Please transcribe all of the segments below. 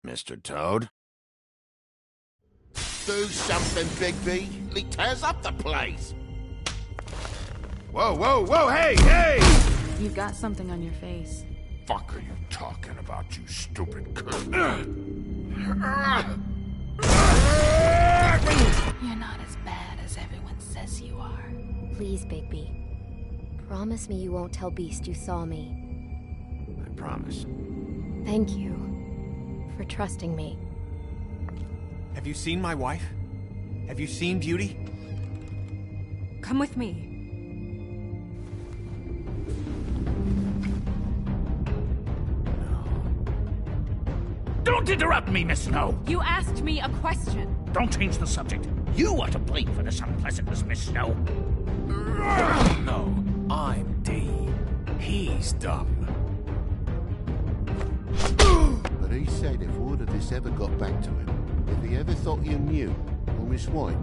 Mr. Toad? Do something, Bigby. He tears up the place. Whoa, whoa, whoa, hey, hey! You've got something on your face. Fuck are you talking about, you stupid cunt? You're not as bad as everyone says you are. Please, Bigby. Promise me you won't tell Beast you saw me. I promise. Thank you for trusting me. Have you seen my wife? Have you seen Beauty? Come with me. Don't interrupt me, Miss Snow! You asked me a question. Don't change the subject. You are to blame for this unpleasantness, Miss Snow. No, I'm D. He's dumb. But he said if word of this ever got back to him, if he ever thought you knew, or Miss White,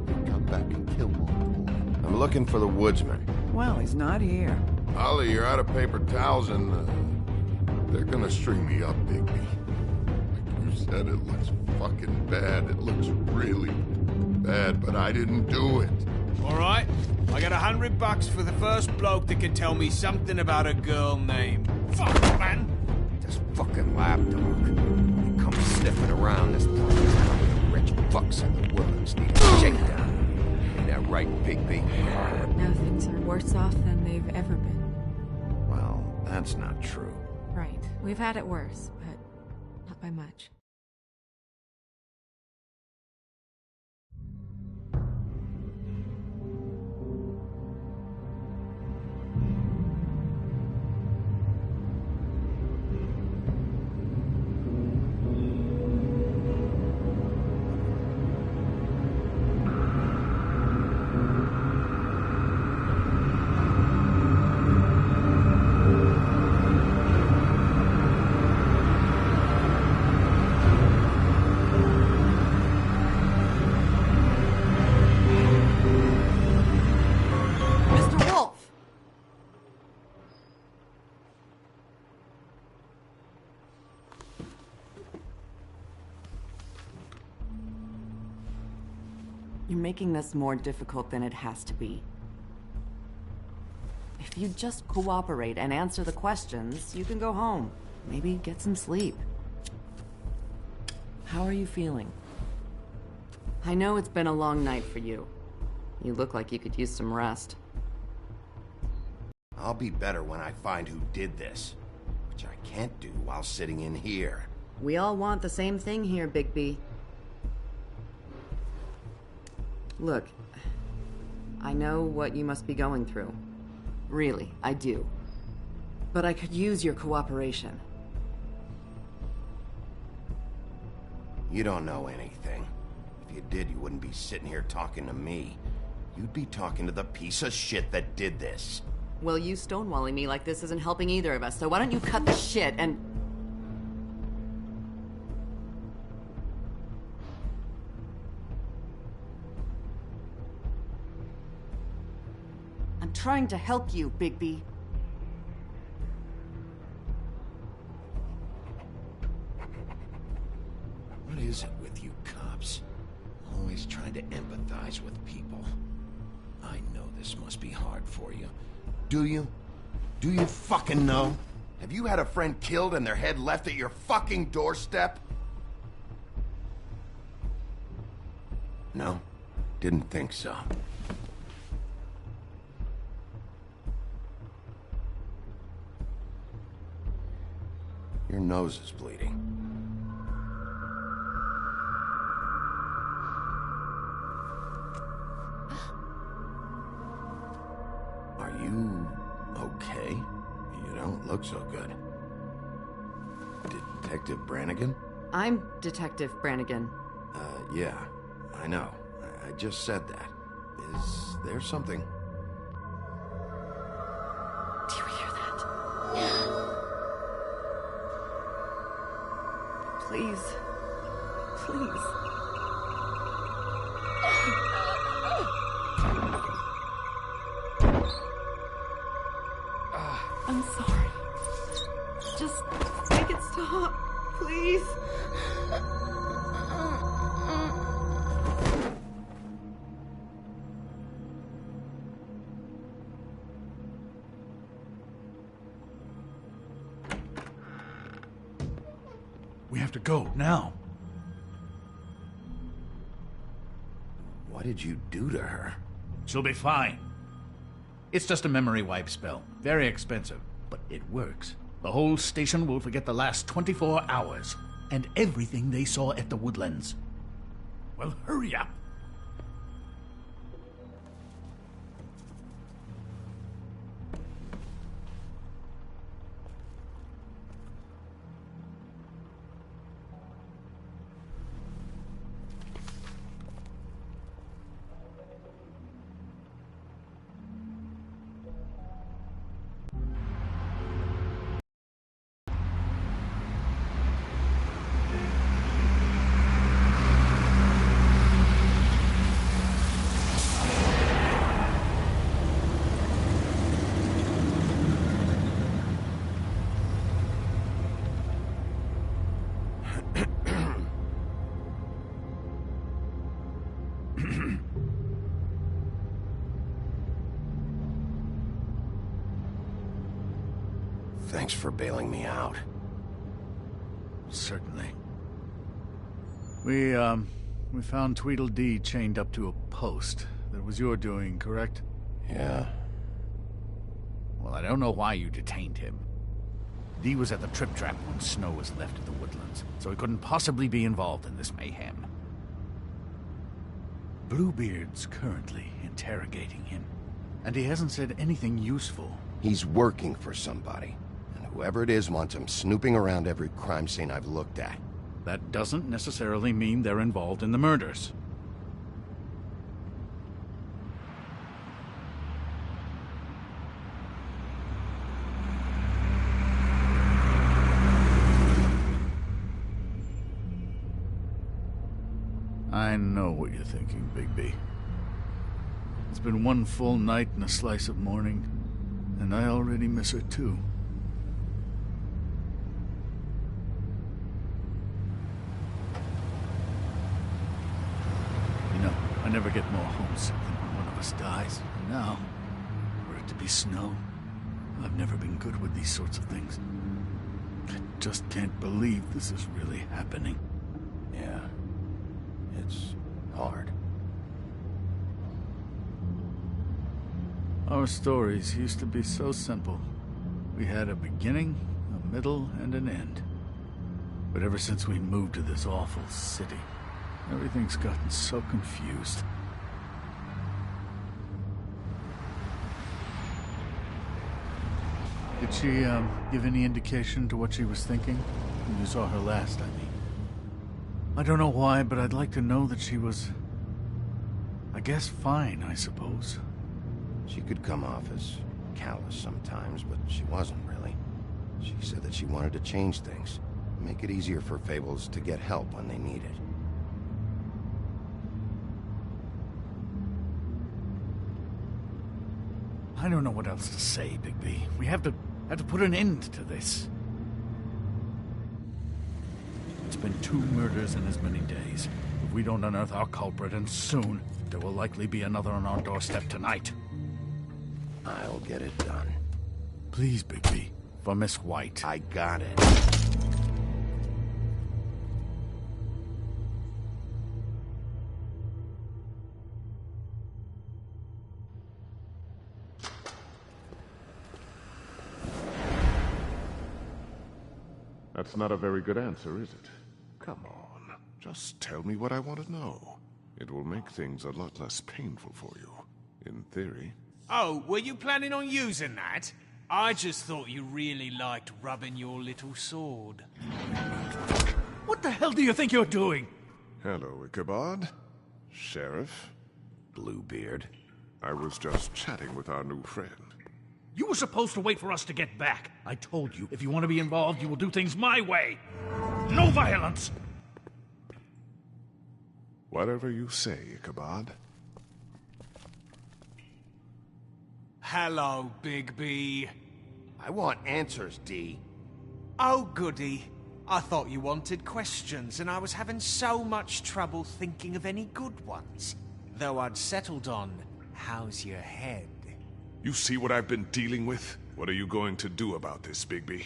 he'd come back and kill my boy. I'm looking for the woodsman. Well, he's not here. Ollie, you're out of paper towels and, they're gonna string me up, Bigby. Like you said, it looks fucking bad. It looks really bad, but I didn't do it. Alright, I got $100 for the first bloke that can tell me something about a girl named... Fuck, man! This fucking lapdog. He comes sniffing around this town with the rich fucks in the woods. Need a shakedown. Ain't that right, Bigby? Now things are worse off than they've ever been. Well, that's not true. Right. We've had it worse, but not by much. You're making this more difficult than it has to be. If you just cooperate and answer the questions, you can go home. Maybe get some sleep. How are you feeling? I know it's been a long night for you. You look like you could use some rest. I'll be better when I find who did this, which I can't do while sitting in here. We all want the same thing here, Bigby. Look, I know what you must be going through. Really, I do. But I could use your cooperation. You don't know anything. If you did, you wouldn't be sitting here talking to me. You'd be talking to the piece of shit that did this. Well, you stonewalling me like this isn't helping either of us, so why don't you cut the shit and... I'm trying to help you, Bigby. What is it with you cops? Always trying to empathize with people. I know this must be hard for you. Do you? Do you fucking know? Have you had a friend killed and their head left at your fucking doorstep? No? Didn't think so. Your nose is bleeding. Are you okay? You don't look so good. Detective Brannigan? I'm Detective Brannigan. Yeah, I know. I just said that. Is there something? Do you hear that? Please. Please. I'm sorry. Just make it stop. Please. We have to go, now. What did you do to her? She'll be fine. It's just a memory wipe spell. Very expensive, but it works. The whole station will forget the last 24 hours, and everything they saw at the Woodlands. Well, hurry up. Thanks for bailing me out. Certainly. We found Tweedledee chained up to a post. That was your doing, correct? Yeah. Well, I don't know why you detained him. Dee was at the Trip Trap when Snow was left at the Woodlands, so he couldn't possibly be involved in this mayhem. Bluebeard's currently interrogating him, and he hasn't said anything useful. He's working for somebody, and whoever it is wants him snooping around every crime scene I've looked at. That doesn't necessarily mean they're involved in the murders. I know what you're thinking, Bigby. It's been one full night and a slice of morning, and I already miss her too. You know, I never get more homesick than when one of us dies. And now, for it to be Snow, I've never been good with these sorts of things. I just can't believe this is really happening. Yeah. It's hard. Our stories used to be so simple. We had a beginning, a middle, and an end. But ever since we moved to this awful city, everything's gotten so confused. Did she, give any indication to what she was thinking? When you saw her last, I mean. I don't know why, but I'd like to know that she was... I guess fine, I suppose. She could come off as callous sometimes, but she wasn't really. She said that she wanted to change things, make it easier for Fables to get help when they need it. I don't know what else to say, Bigby. We have to put an end to this. It's been 2 murders in as many days. If we don't unearth our culprit, and soon, there will likely be another on our doorstep tonight. I'll get it done. Please, Bigby. For Miss White. I got it. That's not a very good answer, is it? Come on, just tell me what I want to know. It will make things a lot less painful for you, in theory. Oh, were you planning on using that? I just thought you really liked rubbing your little sword. What the hell do you think you're doing? Hello, Ichabod. Sheriff. Bluebeard. I was just chatting with our new friend. You were supposed to wait for us to get back. I told you, if you want to be involved, you will do things my way. No violence! Whatever you say, Ichabod. Hello, Bigby. I want answers, Dee. Oh, goody. I thought you wanted questions, and I was having so much trouble thinking of any good ones. Though I'd settled on, how's your head? You see what I've been dealing with? What are you going to do about this, Bigby?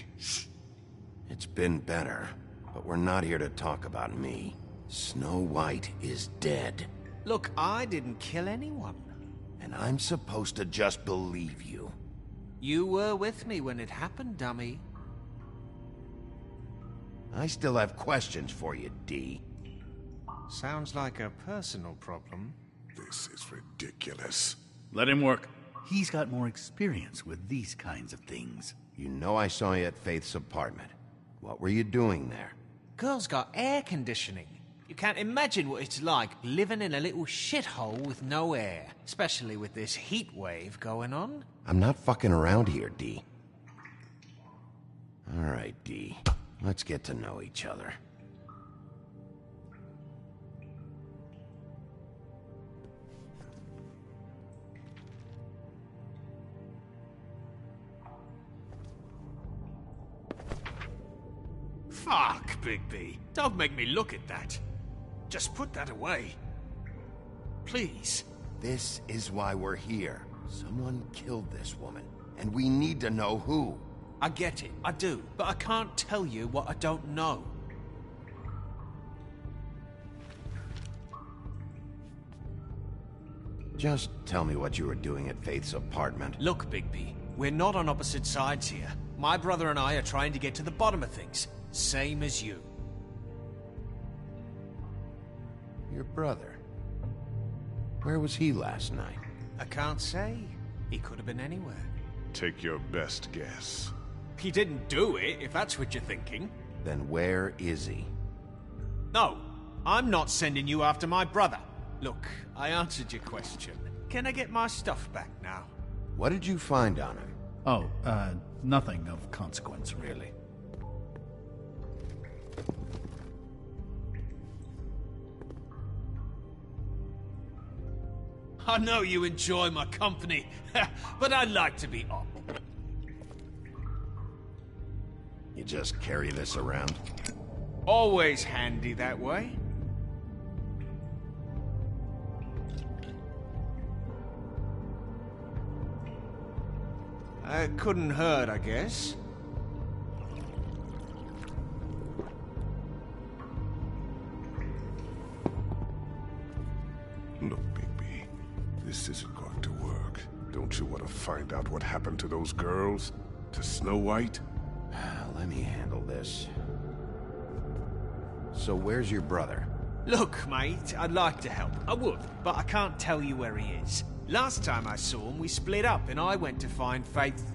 It's been better, but we're not here to talk about me. Snow White is dead. Look, I didn't kill anyone. And I'm supposed to just believe you. You were with me when it happened, dummy. I still have questions for you, D. Sounds like a personal problem. This is ridiculous. Let him work. He's got more experience with these kinds of things. You know I saw you at Faith's apartment. What were you doing there? Girl's got air conditioning. You can't imagine what it's like living in a little shithole with no air, especially with this heat wave going on. I'm not fucking around here, D. All right, D. Let's get to know each other. Fuck, Bigby. Don't make me look at that. Just put that away. Please. This is why we're here. Someone killed this woman, and we need to know who. I get it, I do, but I can't tell you what I don't know. Just tell me what you were doing at Faith's apartment. Look, Bigby, we're not on opposite sides here. My brother and I are trying to get to the bottom of things, same as you. Your brother? Where was he last night? I can't say. He could have been anywhere. Take your best guess. He didn't do it, if that's what you're thinking. Then where is he? No, I'm not sending you after my brother. Look, I answered your question. Can I get my stuff back now? What did you find on him? Oh, nothing of consequence, really. I know you enjoy my company, but I'd like to be off. You just carry this around? Always handy that way. It couldn't hurt, I guess. Look, Bigby, this isn't going to work. Don't you want to find out what happened to those girls? To Snow White? Let me handle this. So where's your brother? Look, mate, I'd like to help. I would, but I can't tell you where he is. Last time I saw him, we split up and I went to find Faith.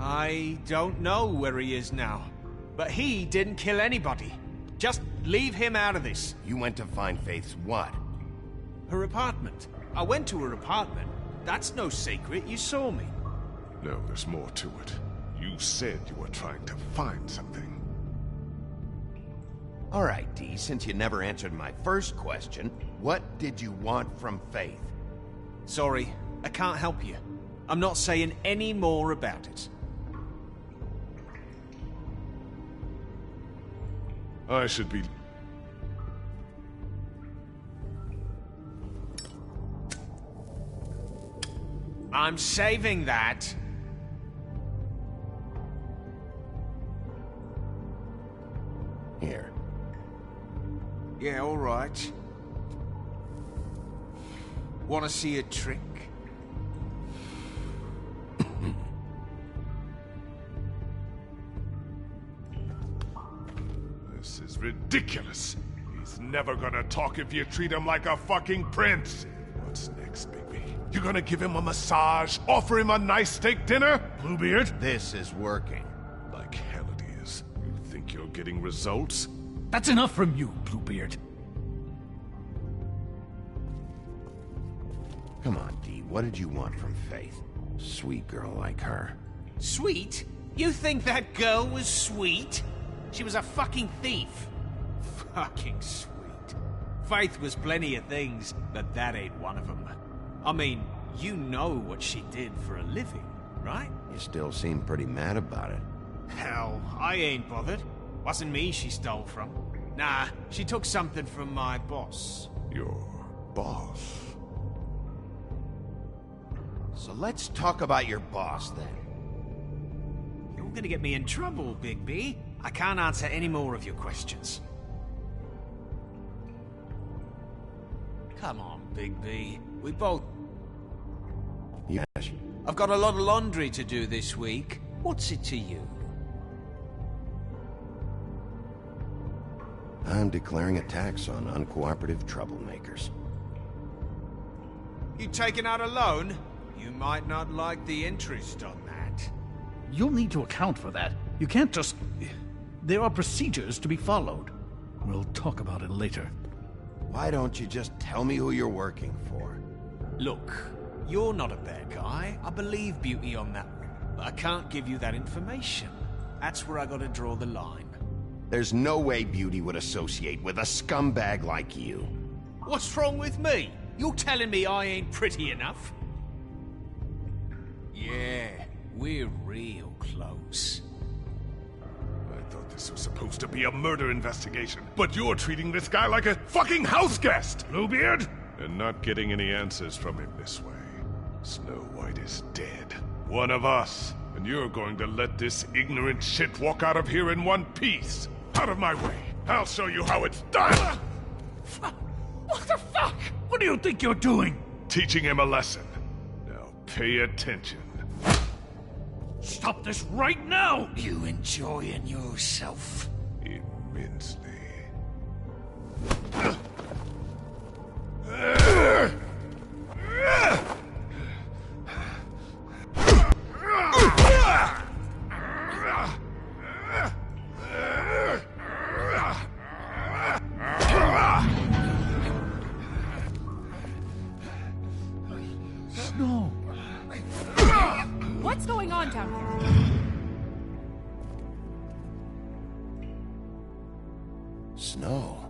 I don't know where he is now, but he didn't kill anybody. Just leave him out of this. You went to find Faith's what? Her apartment. I went to her apartment. That's no secret, you saw me. No, there's more to it. You said you were trying to find something. All right, D, since you never answered my first question, what did you want from Faith? Sorry, I can't help you. I'm not saying any more about it. I should be... I'm saving that. Here. Yeah, all right. Want to see a trick? This is ridiculous. He's never gonna talk if you treat him like a fucking prince. What's next, Bigby? You gonna give him a massage? Offer him a nice steak dinner? Bluebeard? This is working. Like hell it is. You think you're getting results? That's enough from you, Bluebeard. Come on, D, what did you want from Faith? Sweet girl like her. Sweet? You think that girl was sweet? She was a fucking thief. Fucking sweet. Faith was plenty of things, but that ain't one of them. I mean, you know what she did for a living, right? You still seem pretty mad about it. Hell, I ain't bothered. Wasn't me she stole from. Nah, she took something from my boss. Your boss? So let's talk about your boss, then. You're gonna get me in trouble, Bigby. I can't answer any more of your questions. Come on, Bigby. We both... Yes. I've got a lot of laundry to do this week. What's it to you? I'm declaring a tax on uncooperative troublemakers. You taking out a loan? You might not like the interest on that. You'll need to account for that. You can't just... There are procedures to be followed. We'll talk about it later. Why don't you just tell me who you're working for? Look, you're not a bad guy. I believe Beauty on that one. But I can't give you that information. That's where I gotta draw the line. There's no way Beauty would associate with a scumbag like you. What's wrong with me? You're telling me I ain't pretty enough? Yeah, we're real close. I thought this was supposed to be a murder investigation, but you're treating this guy like a fucking house guest, Bluebeard! And not getting any answers from him this way. Snow White is dead. One of us. And you're going to let this ignorant shit walk out of here in one piece. Out of my way. I'll show you how it's done! What the fuck? What do you think you're doing? Teaching him a lesson. Now pay attention. Stop this right now! You enjoying yourself? Immensely. Snow! What's going on down here? Snow.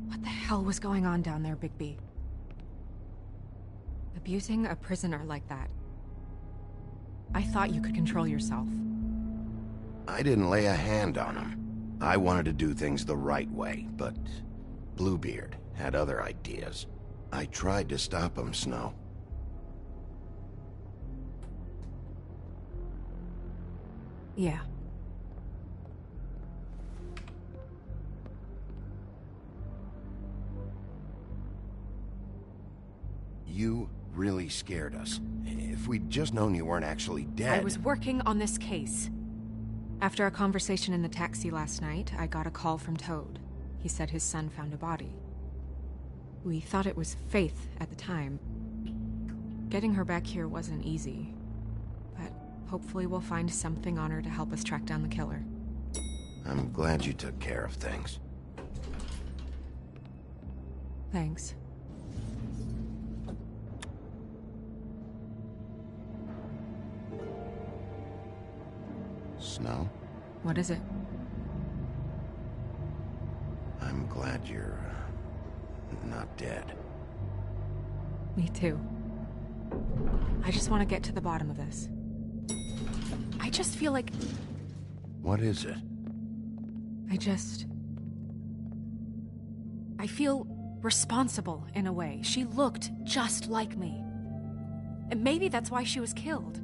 What the hell was going on down there, Bigby? Abusing a prisoner like that. I thought you could control yourself. I didn't lay a hand on him. I wanted to do things the right way, but Bluebeard had other ideas. I tried to stop him, Snow. Yeah. You really scared us. If we'd just known you weren't actually dead... I was working on this case. After a conversation in the taxi last night, I got a call from Toad. He said his son found a body. We thought it was Faith at the time. Getting her back here wasn't easy. But hopefully we'll find something on her to help us track down the killer. I'm glad you took care of things. Thanks. Snow? What is it? I'm glad you're... not dead. Me too. I just want to get to the bottom of this. I just feel like... What is it? I feel responsible in a way. She looked just like me. And maybe that's why she was killed.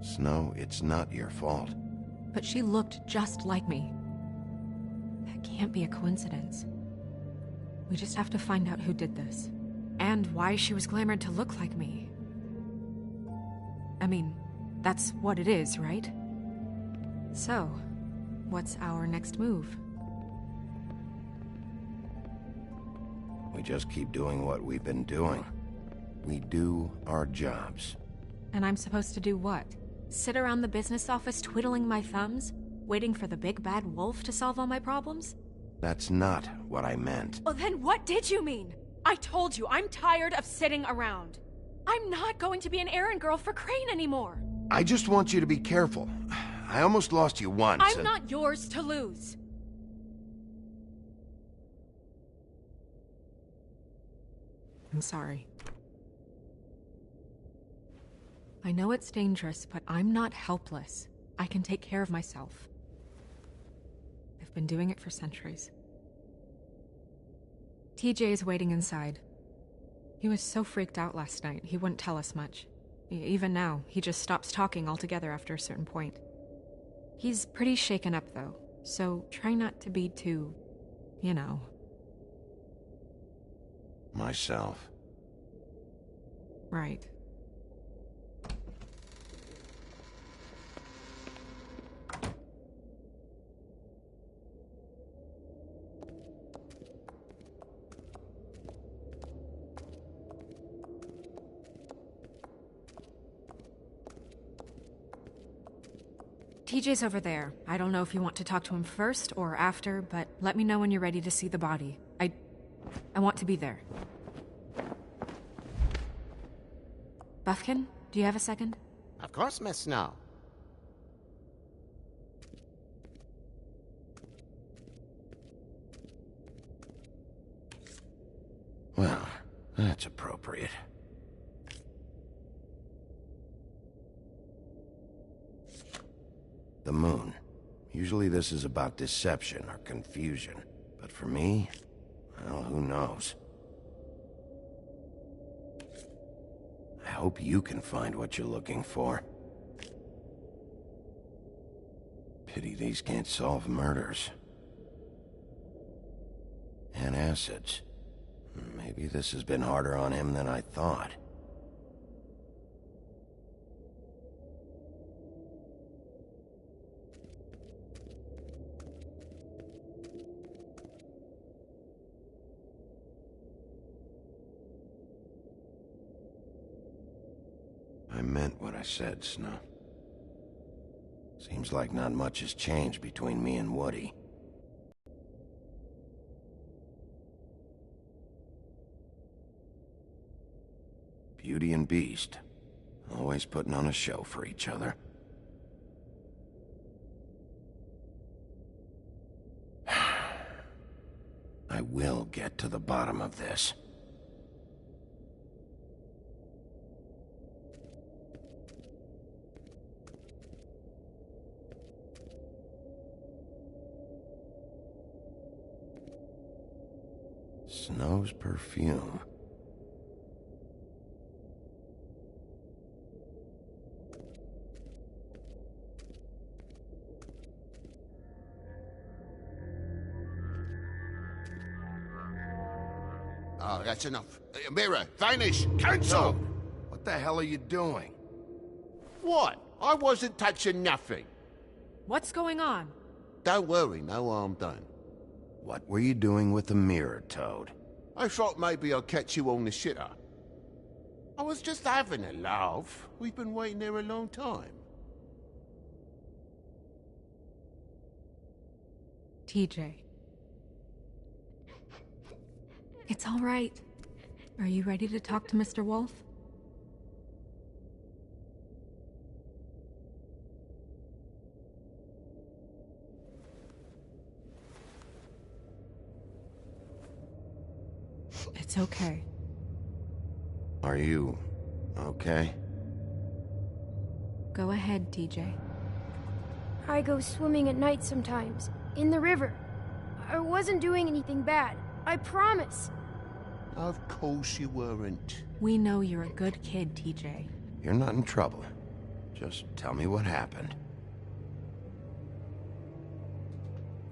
Snow, it's not your fault. But she looked just like me. That can't be a coincidence. We just have to find out who did this. And why she was glamored to look like me. I mean, that's what it is, right? So, what's our next move? We just keep doing what we've been doing. We do our jobs. And I'm supposed to do what? Sit around the business office twiddling my thumbs? Waiting for the big bad wolf to solve all my problems? That's not what I meant. Well, then what did you mean? I told you, I'm tired of sitting around. I'm not going to be an errand girl for Crane anymore. I just want you to be careful. I almost lost you once. I'm not yours to lose. I'm sorry. I know it's dangerous, but I'm not helpless. I can take care of myself. I've been doing it for centuries. TJ is waiting inside. He was so freaked out last night, he wouldn't tell us much. Even now, he just stops talking altogether after a certain point. He's pretty shaken up, though, so try not to be too, you know. Myself. Right. TJ's over there. I don't know if you want to talk to him first or after, but let me know when you're ready to see the body. I want to be there. Buffkin, do you have a second? Of course, Miss Snow. Well, that's appropriate. The moon. Usually this is about deception or confusion. But for me, well, who knows? I hope you can find what you're looking for. Pity these can't solve murders. And acids. Maybe this has been harder on him than I thought. I meant what I said, Snow. Seems like not much has changed between me and Woody. Beauty and Beast. Always putting on a show for each other. I will get to the bottom of this. Snow's perfume. Oh, that's enough. Mirror, vanish, cancel! What the hell are you doing? What? I wasn't touching nothing. What's going on? Don't worry, no harm done. What were you doing with the mirror, Toad? I thought maybe I'd catch you on the shitter. I was just having a laugh. We've been waiting there a long time. TJ. It's all right. Are you ready to talk to Mr. Wolf? It's okay. Are you okay? Go ahead, TJ. I go swimming at night sometimes, in the river. I wasn't doing anything bad. I promise. Of course you weren't. We know you're a good kid, TJ. You're not in trouble. Just tell me what happened.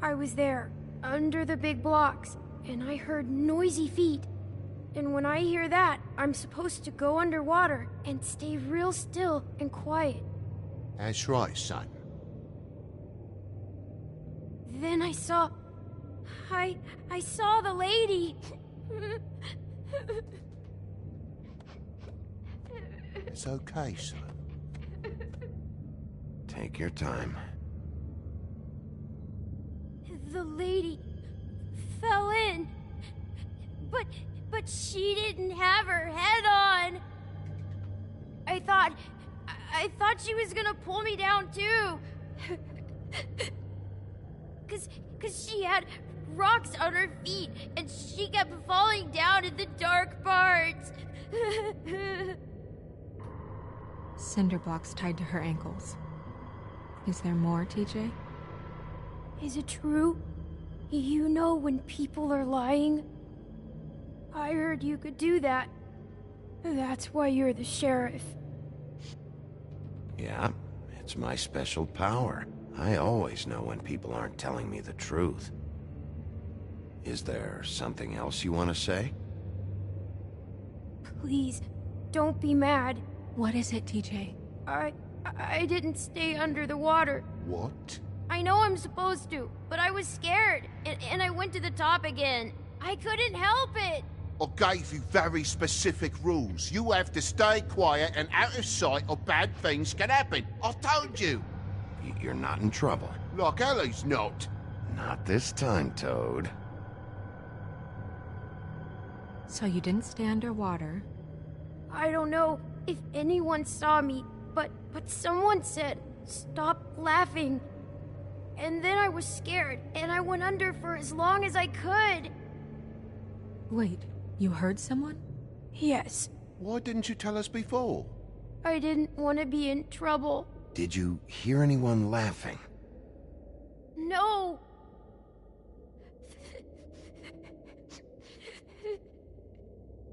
I was there, under the big blocks, and I heard noisy feet. And when I hear that, I'm supposed to go underwater and stay real still and quiet. That's right, son. Then I saw the lady. It's okay, son. Take your time. The lady fell in. But she didn't have her head on. I thought she was gonna pull me down too. Cause she had rocks on her feet and she kept falling down in the dark parts. Cinder blocks tied to her ankles. Is there more, TJ? Is it true? You know when people are lying? I heard you could do that. That's why you're the sheriff. Yeah, it's my special power. I always know when people aren't telling me the truth. Is there something else you want to say? Please, don't be mad. What is it, TJ? I didn't stay under the water. What? I know I'm supposed to, but I was scared, and I went to the top again. I couldn't help it. I gave you very specific rules. You have to stay quiet and out of sight or bad things can happen. I told you. You're not in trouble. Like Ellie's not. Not this time, Toad. So you didn't stay underwater? I don't know if anyone saw me, but someone said, "Stop laughing." And then I was scared, and I went under for as long as I could. Wait, you heard someone? Yes. Why didn't you tell us before? I didn't want to be in trouble. Did you hear anyone laughing? No.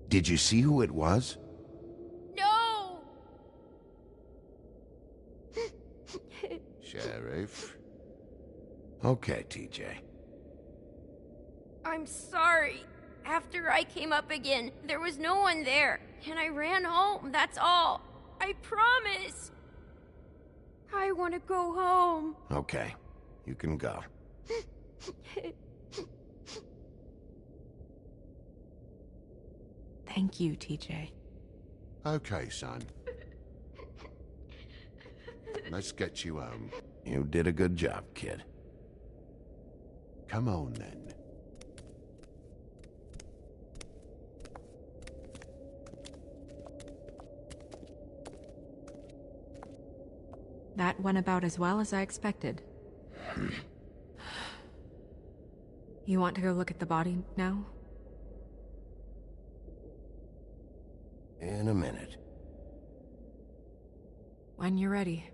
Did you see who it was? No. Sheriff. Okay, TJ. I'm sorry. After I came up again, there was no one there, and I ran home, that's all. I promise. I want to go home. Okay, you can go. Thank you, TJ. Okay, son. Let's get you home. You did a good job, kid. Come on, then. That went about as well as I expected. You want to go look at the body now? In a minute. When you're ready.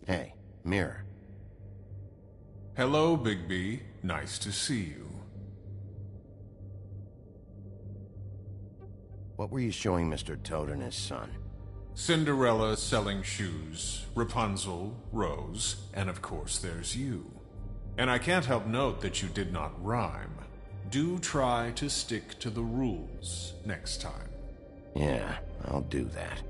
Hey, Mirror. Hello, Bigby. Nice to see you. What were you showing Mr. Toad and his son? Cinderella selling shoes, Rapunzel, Rose, and of course there's you. And I can't help note that you did not rhyme. Do try to stick to the rules next time. Yeah, I'll do that.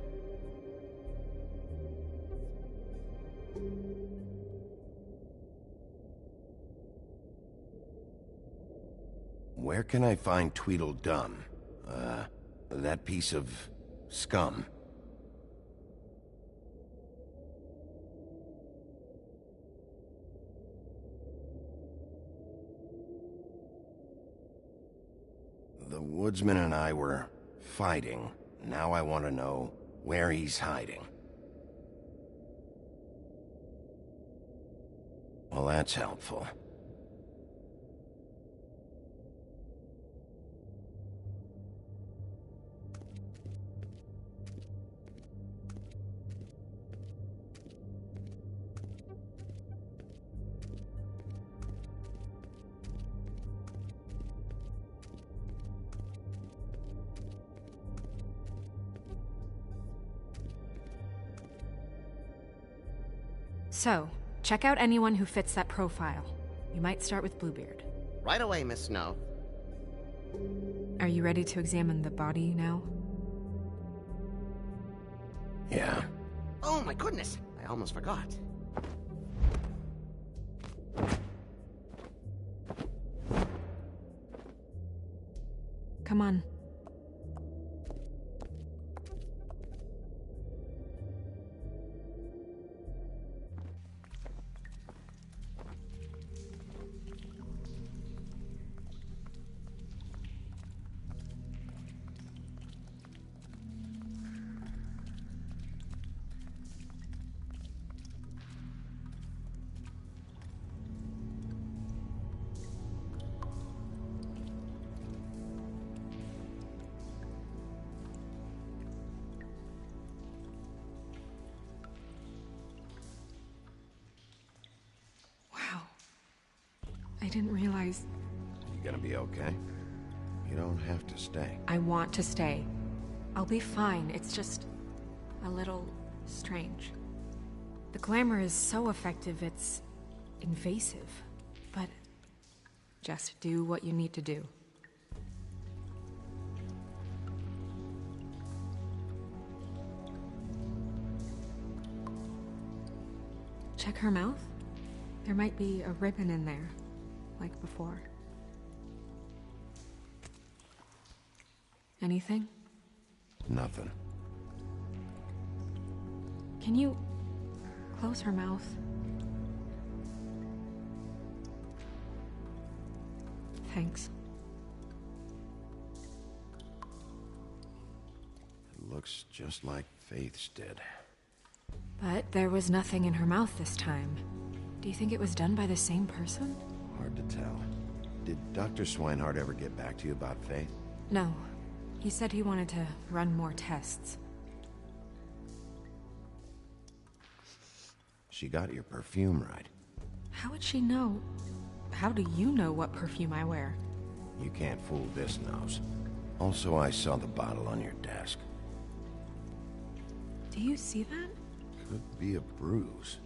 Where can I find Tweedledum? That piece of scum. Woodsman and I were fighting. Now I want to know where he's hiding. Well, that's helpful. So, check out anyone who fits that profile. You might start with Bluebeard. Right away, Miss Snow. Are you ready to examine the body now? Yeah. Oh my goodness, I almost forgot. Come on. I didn't realize... You gonna be okay? You don't have to stay. I want to stay. I'll be fine. It's just... a little... strange. The glamour is so effective, it's... invasive. But... just do what you need to do. Check her mouth. There might be a ribbon in there. Like before. Anything? Nothing. Can you close her mouth? Thanks. It looks just like Faith's did. But there was nothing in her mouth this time. Do you think it was done by the same person? Hard to tell. Did Dr. Swinehart ever get back to you about Faith? No. He said he wanted to run more tests. She got your perfume right. How would she know? How do you know what perfume I wear? You can't fool this nose. Also, I saw the bottle on your desk. Do you see that? Could be a bruise.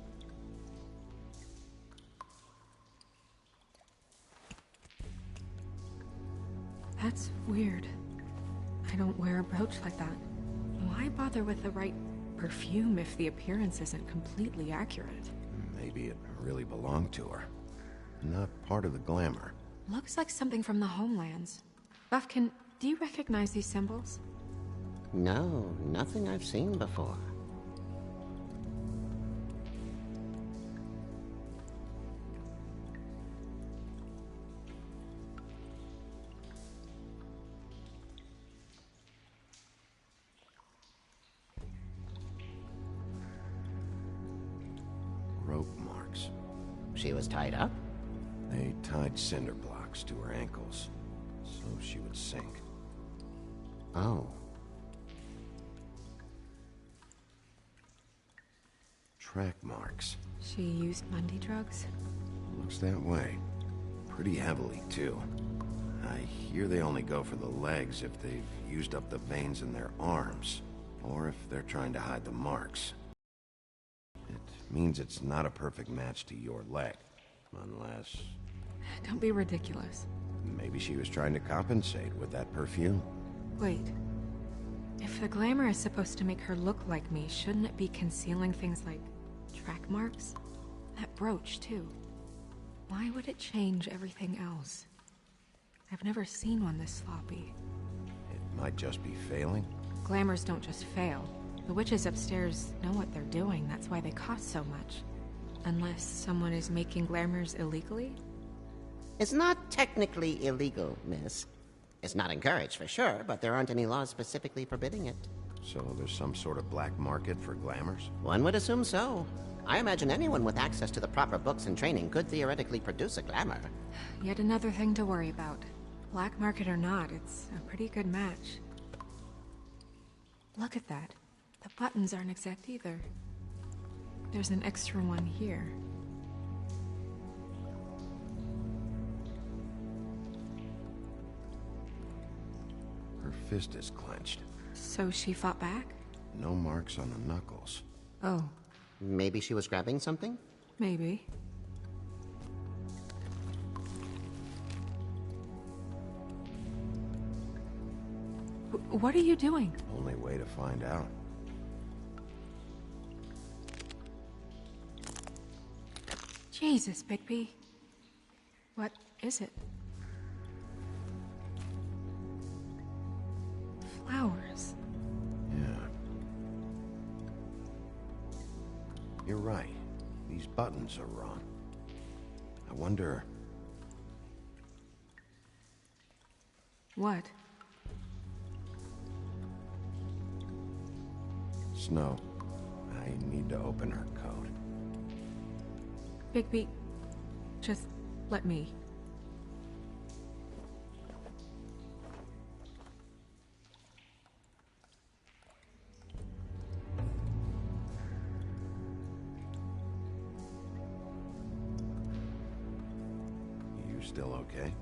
That's weird. I don't wear a brooch like that. Why bother with the right perfume if the appearance isn't completely accurate? Maybe it really belonged to her. Not part of the glamour. Looks like something from the Homelands. Buffkin, do you recognize these symbols? No, nothing I've seen before. Rope marks. She was tied up? They tied cinder blocks to her ankles, so she would sink. Oh. Track marks. She used Mundy drugs? Looks that way. Pretty heavily, too. I hear they only go for the legs if they've used up the veins in their arms, or if they're trying to hide the marks. It means it's not a perfect match to your leg, unless... Don't be ridiculous. Maybe she was trying to compensate with that perfume. Wait. If the glamour is supposed to make her look like me, shouldn't it be concealing things like track marks? That brooch, too. Why would it change everything else? I've never seen one this sloppy. It might just be failing. Glamours don't just fail. The witches upstairs know what they're doing, that's why they cost so much. Unless someone is making glamours illegally? It's not technically illegal, miss. It's not encouraged for sure, but there aren't any laws specifically forbidding it. So there's some sort of black market for glamours? One would assume so. I imagine anyone with access to the proper books and training could theoretically produce a glamour. Yet another thing to worry about. Black market or not, it's a pretty good match. Look at that. The buttons aren't exact either. There's an extra one here. Her fist is clenched. So she fought back? No marks on the knuckles. Oh. Maybe she was grabbing something? Maybe. What are you doing? Only way to find out. Jesus, Bigby. What is it? Flowers. Yeah. You're right. These buttons are wrong. I wonder... What? Snow, I need to open her code. Bigby, just let me. You still okay?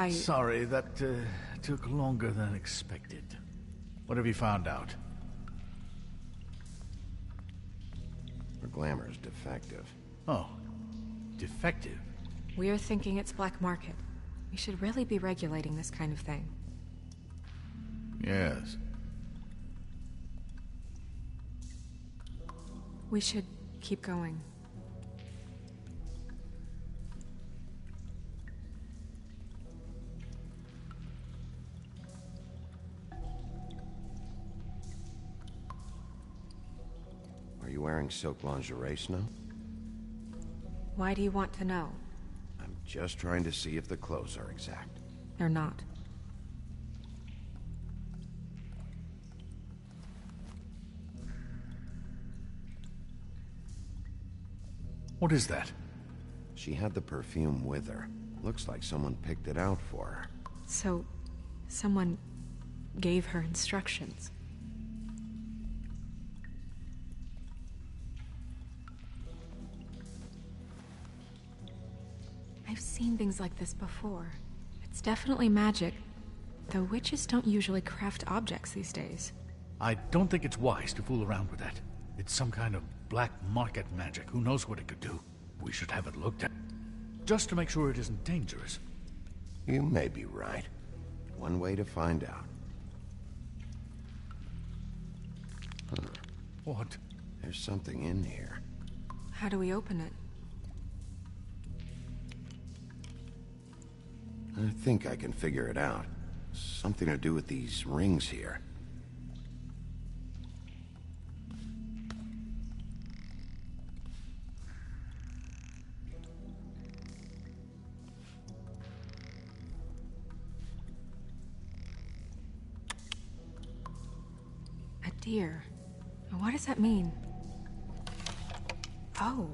Sorry, that took longer than expected. What have you found out? Her glamour's defective. Oh, defective? We're thinking it's black market. We should really be regulating this kind of thing. Yes. We should keep going. Are you wearing silk lingerie, Snow? Why do you want to know? I'm just trying to see if the clothes are exact. They're not. What is that? She had the perfume with her. Looks like someone picked it out for her. So, someone gave her instructions. I've seen things like this before. It's definitely magic, though witches don't usually craft objects these days. I don't think it's wise to fool around with that. It's some kind of black market magic. Who knows what it could do? We should have it looked at. Just to make sure it isn't dangerous. You may be right. One way to find out. Huh. What? There's something in here. How do we open it? I think I can figure it out. Something to do with these rings here. A deer. What does that mean? Oh.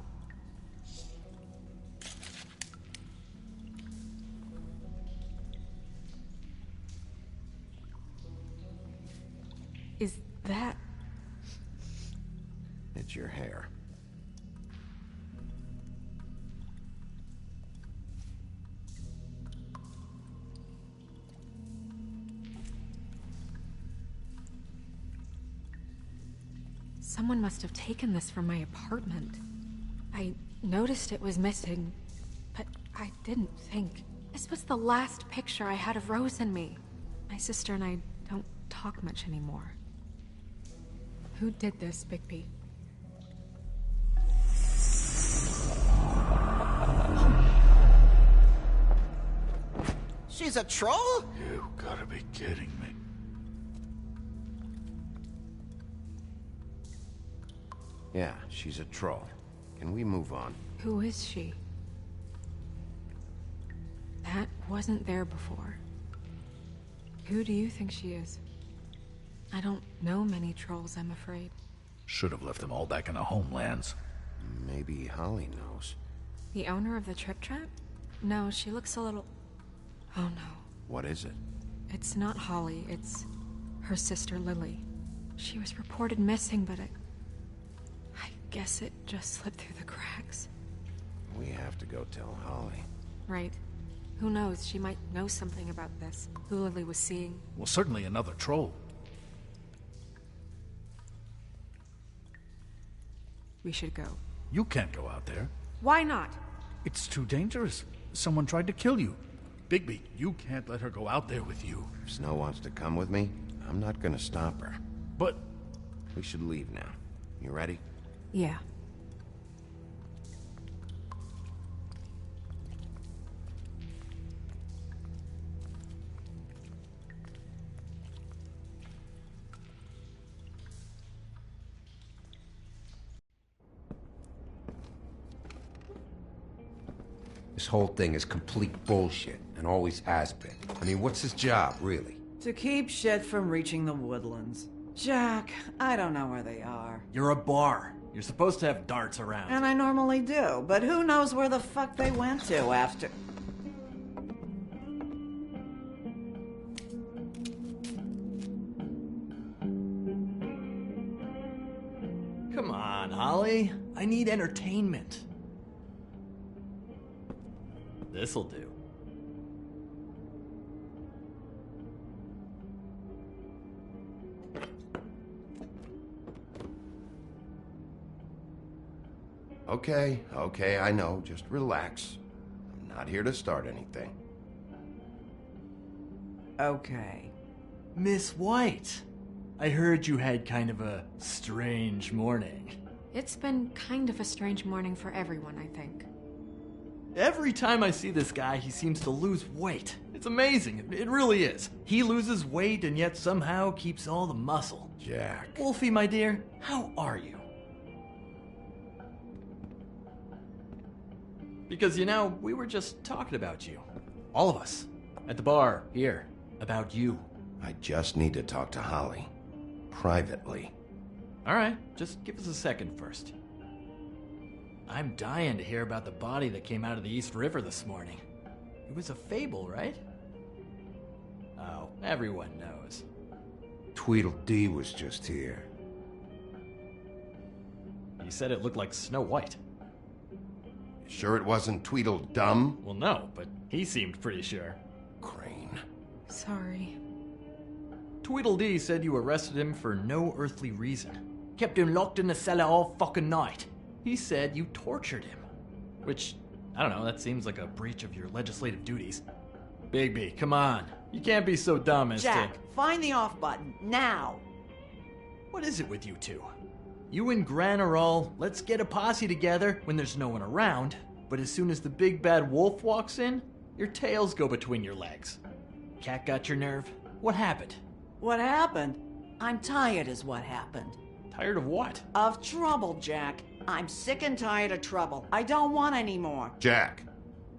Is that... It's your hair. Someone must have taken this from my apartment. I noticed it was missing, but I didn't think. This was the last picture I had of Rose and me. My sister and I don't talk much anymore. Who did this, Bigby? She's a troll? You gotta be kidding me. Yeah, she's a troll. Can we move on? Who is she? That wasn't there before. Who do you think she is? I don't know many trolls, I'm afraid. Should have left them all back in the homelands. Maybe Holly knows. The owner of the Trip Trap? No, she looks a little... Oh no. What is it? It's not Holly, it's her sister Lily. She was reported missing, but I guess it just slipped through the cracks. We have to go tell Holly. Right. Who knows, she might know something about this. Who Lily was seeing. Well, certainly another troll. We should go. You can't go out there. Why not? It's too dangerous. Someone tried to kill you. Bigby, you can't let her go out there with you. If Snow wants to come with me, I'm not gonna stop her. But... We should leave now. You ready? Yeah. This whole thing is complete bullshit, and always has been. I mean, what's his job, really? To keep shit from reaching the woodlands. Jack, I don't know where they are. You're a bar. You're supposed to have darts around. And I normally do, but who knows where the fuck they went to after... Come on, Holly. I need entertainment. This'll do. Okay, I know. Just relax. I'm not here to start anything. Okay. Miss White, I heard you had kind of a strange morning. It's been kind of a strange morning for everyone, I think. Every time I see this guy, he seems to lose weight. It's amazing. It really is. He loses weight and yet somehow keeps all the muscle. Jack. Wolfie, my dear, how are you? Because, you know, we were just talking about you. All of us. At the bar, here. About you. I just need to talk to Holly. Privately. Alright, just give us a second first. I'm dying to hear about the body that came out of the East River this morning. It was a fable, right? Oh, everyone knows. Tweedledee was just here. He said it looked like Snow White. Sure it wasn't Tweedledum? Well, no, but he seemed pretty sure. Crane. Sorry. Tweedledee said you arrested him for no earthly reason. Kept him locked in the cellar all fucking night. He said you tortured him. Which, I don't know, that seems like a breach of your legislative duties. Bigby, come on. You can't be so dumb as Jack, find the off button, now! What is it with you two? You and Gran are all, let's get a posse together when there's no one around, but as soon as the big bad wolf walks in, your tails go between your legs. Cat got your nerve? What happened? What happened? I'm tired is what happened. Tired of what? Of trouble, Jack. I'm sick and tired of trouble. I don't want any more. Jack.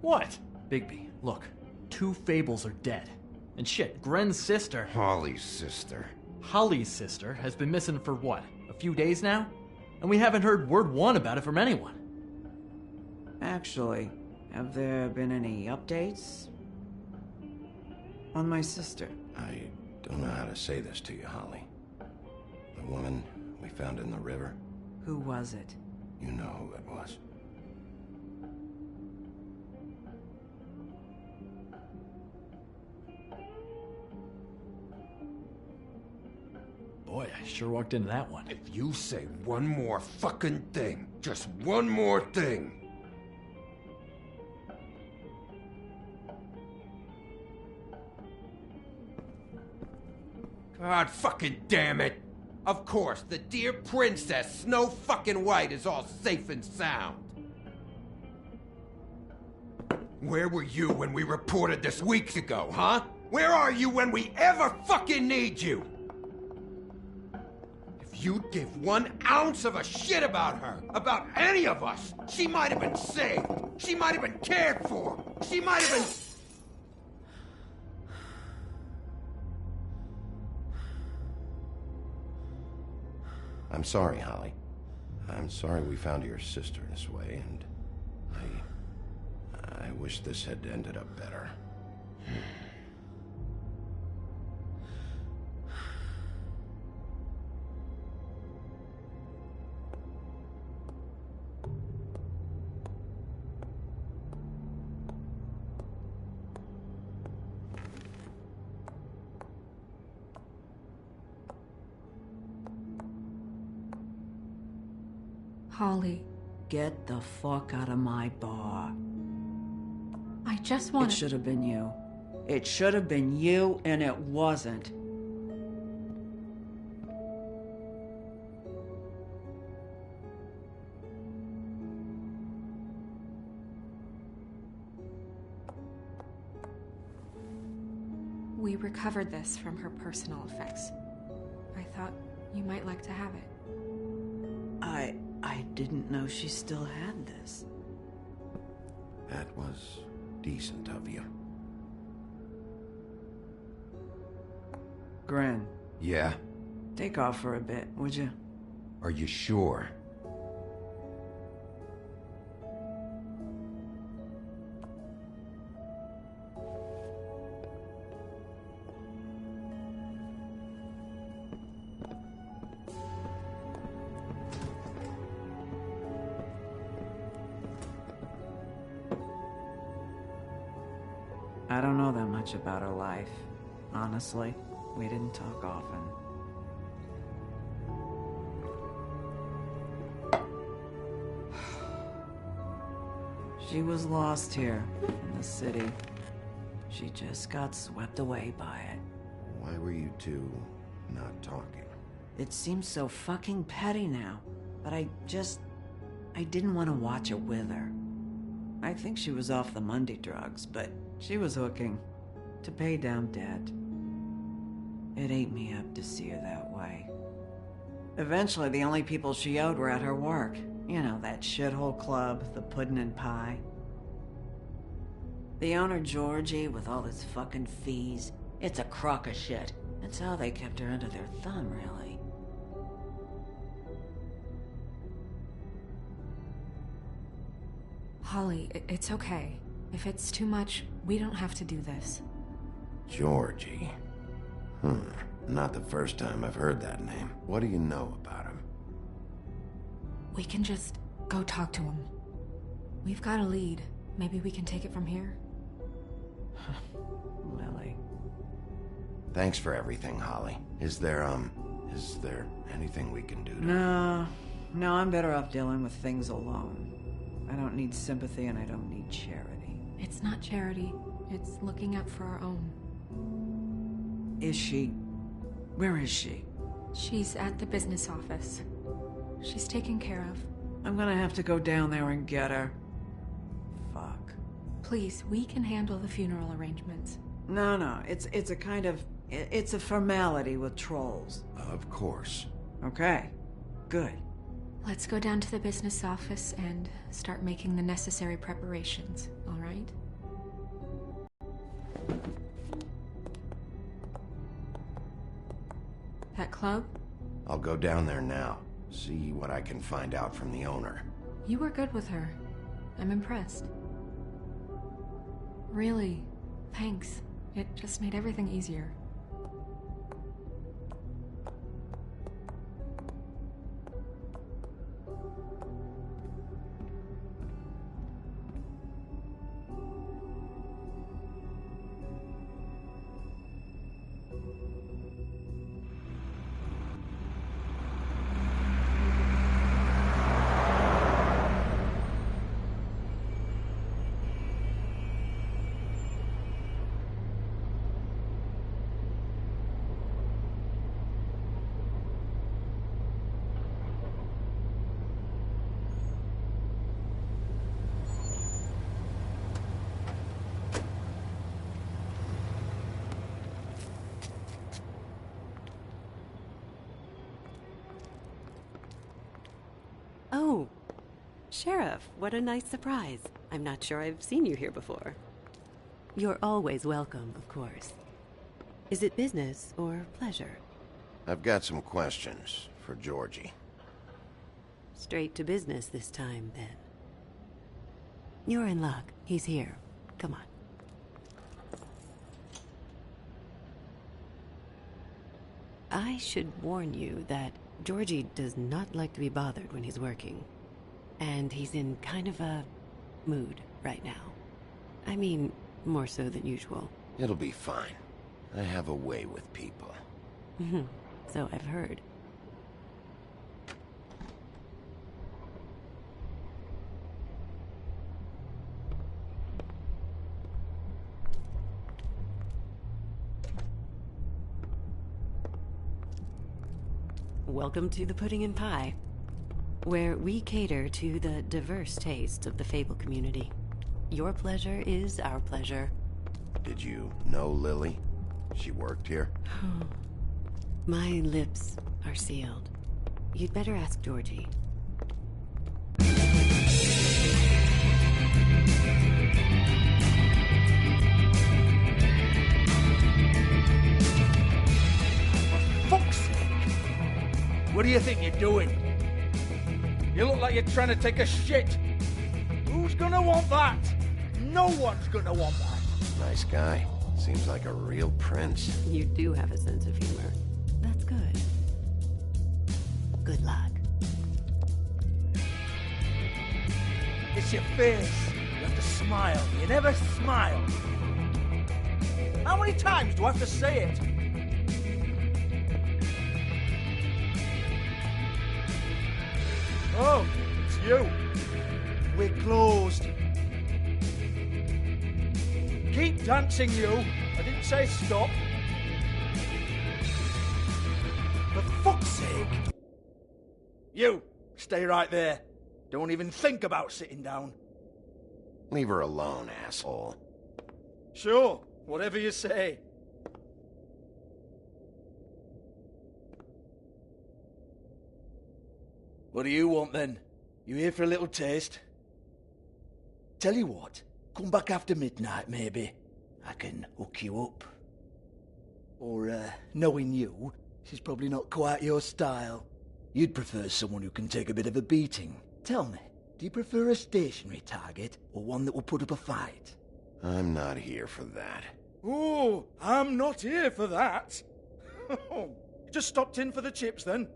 What? Bigby, look. 2 fables are dead. And shit, Gren's sister... Holly's sister. Holly's sister has been missing for what? A few days now? And we haven't heard word one about it from anyone. Actually, have there been any updates? On my sister? I don't know how to say this to you, Holly. The woman we found in the river. Who was it? You know who it was. Boy, I sure walked into that one. If you say one more fucking thing, just one more thing. God fucking damn it! Of course, the dear princess, Snow fucking White, is all safe and sound. Where were you when we reported this weeks ago, huh? Where are you when we ever fucking need you? If you'd give 1 ounce of a shit about her, about any of us, she might have been saved. She might have been cared for. She might have been... I'm sorry, Holly. I'm sorry we found your sister this way, and I wish this had ended up better. Holly. Get the fuck out of my bar. I just want It should have been you. It should have been you, and it wasn't. We recovered this from her personal effects. I thought you might like to have it. I didn't know she still had this. That was decent of you. Gren. Yeah? Take off for a bit, would you? Are you sure? I don't know that much about her life. Honestly, we didn't talk often. She was lost here, in the city. She just got swept away by it. Why were you two not talking? It seems so fucking petty now, but I didn't want to watch it with her. I think she was off the Monday drugs, but she was hooking to pay down debt. It ate me up to see her that way. Eventually, the only people she owed were at her work. You know, that shithole club, the Puddin' and Pie. The owner, Georgie, with all his fucking fees. It's a crock of shit. That's how they kept her under their thumb, really. Holly, it's okay. If it's too much, we don't have to do this. Georgie. Not the first time I've heard that name. What do you know about him? We can just go talk to him. We've got a lead. Maybe we can take it from here? Lily. Thanks for everything, Holly. Is there anything we can do to... No, I'm better off dealing with things alone. I don't need sympathy and I don't need charity. It's not charity. It's looking out for our own. Is she? Where is she? She's at the business office. She's taken care of. I'm gonna have to go down there and get her. Fuck. Please, we can handle the funeral arrangements. No, it's a kind of... It's a formality with trolls. Of course. Okay, good. Let's go down to the business office and start making the necessary preparations, all right? That club? I'll go down there now. See what I can find out from the owner. You were good with her. I'm impressed. Really, thanks. It just made everything easier. Oh, Sheriff, what a nice surprise. I'm not sure I've seen you here before. You're always welcome, of course. Is it business or pleasure? I've got some questions for Georgie. Straight to business this time, then. You're in luck. He's here. Come on. I should warn you that Georgie does not like to be bothered when he's working. And he's in kind of a mood right now. I mean, more so than usual. It'll be fine. I have a way with people. So I've heard. Welcome to the Pudding and Pie, where we cater to the diverse tastes of the Fable community. Your pleasure is our pleasure. Did you know Lily? She worked here? My lips are sealed. You'd better ask Georgie. Fuck's sake! What do you think you're doing? You look like you're trying to take a shit. Who's gonna want that? No one's gonna want that. Nice guy. Seems like a real prince. You do have a sense of humor. That's good. Good luck. It's your face. You have to smile. You never smile. How many times do I have to say it? Oh, it's you. We're closed. Keep dancing, you. I didn't say stop. For fuck's sake. You, stay right there. Don't even think about sitting down. Leave her alone, asshole. Sure, whatever you say. What do you want, then? You here for a little taste? Tell you what, come back after midnight, maybe. I can hook you up. Or, knowing you, this is probably not quite your style. You'd prefer someone who can take a bit of a beating. Tell me, do you prefer a stationary target, or one that will put up a fight? I'm not here for that. Oh, I'm not here for that. Just stopped in for the chips, then.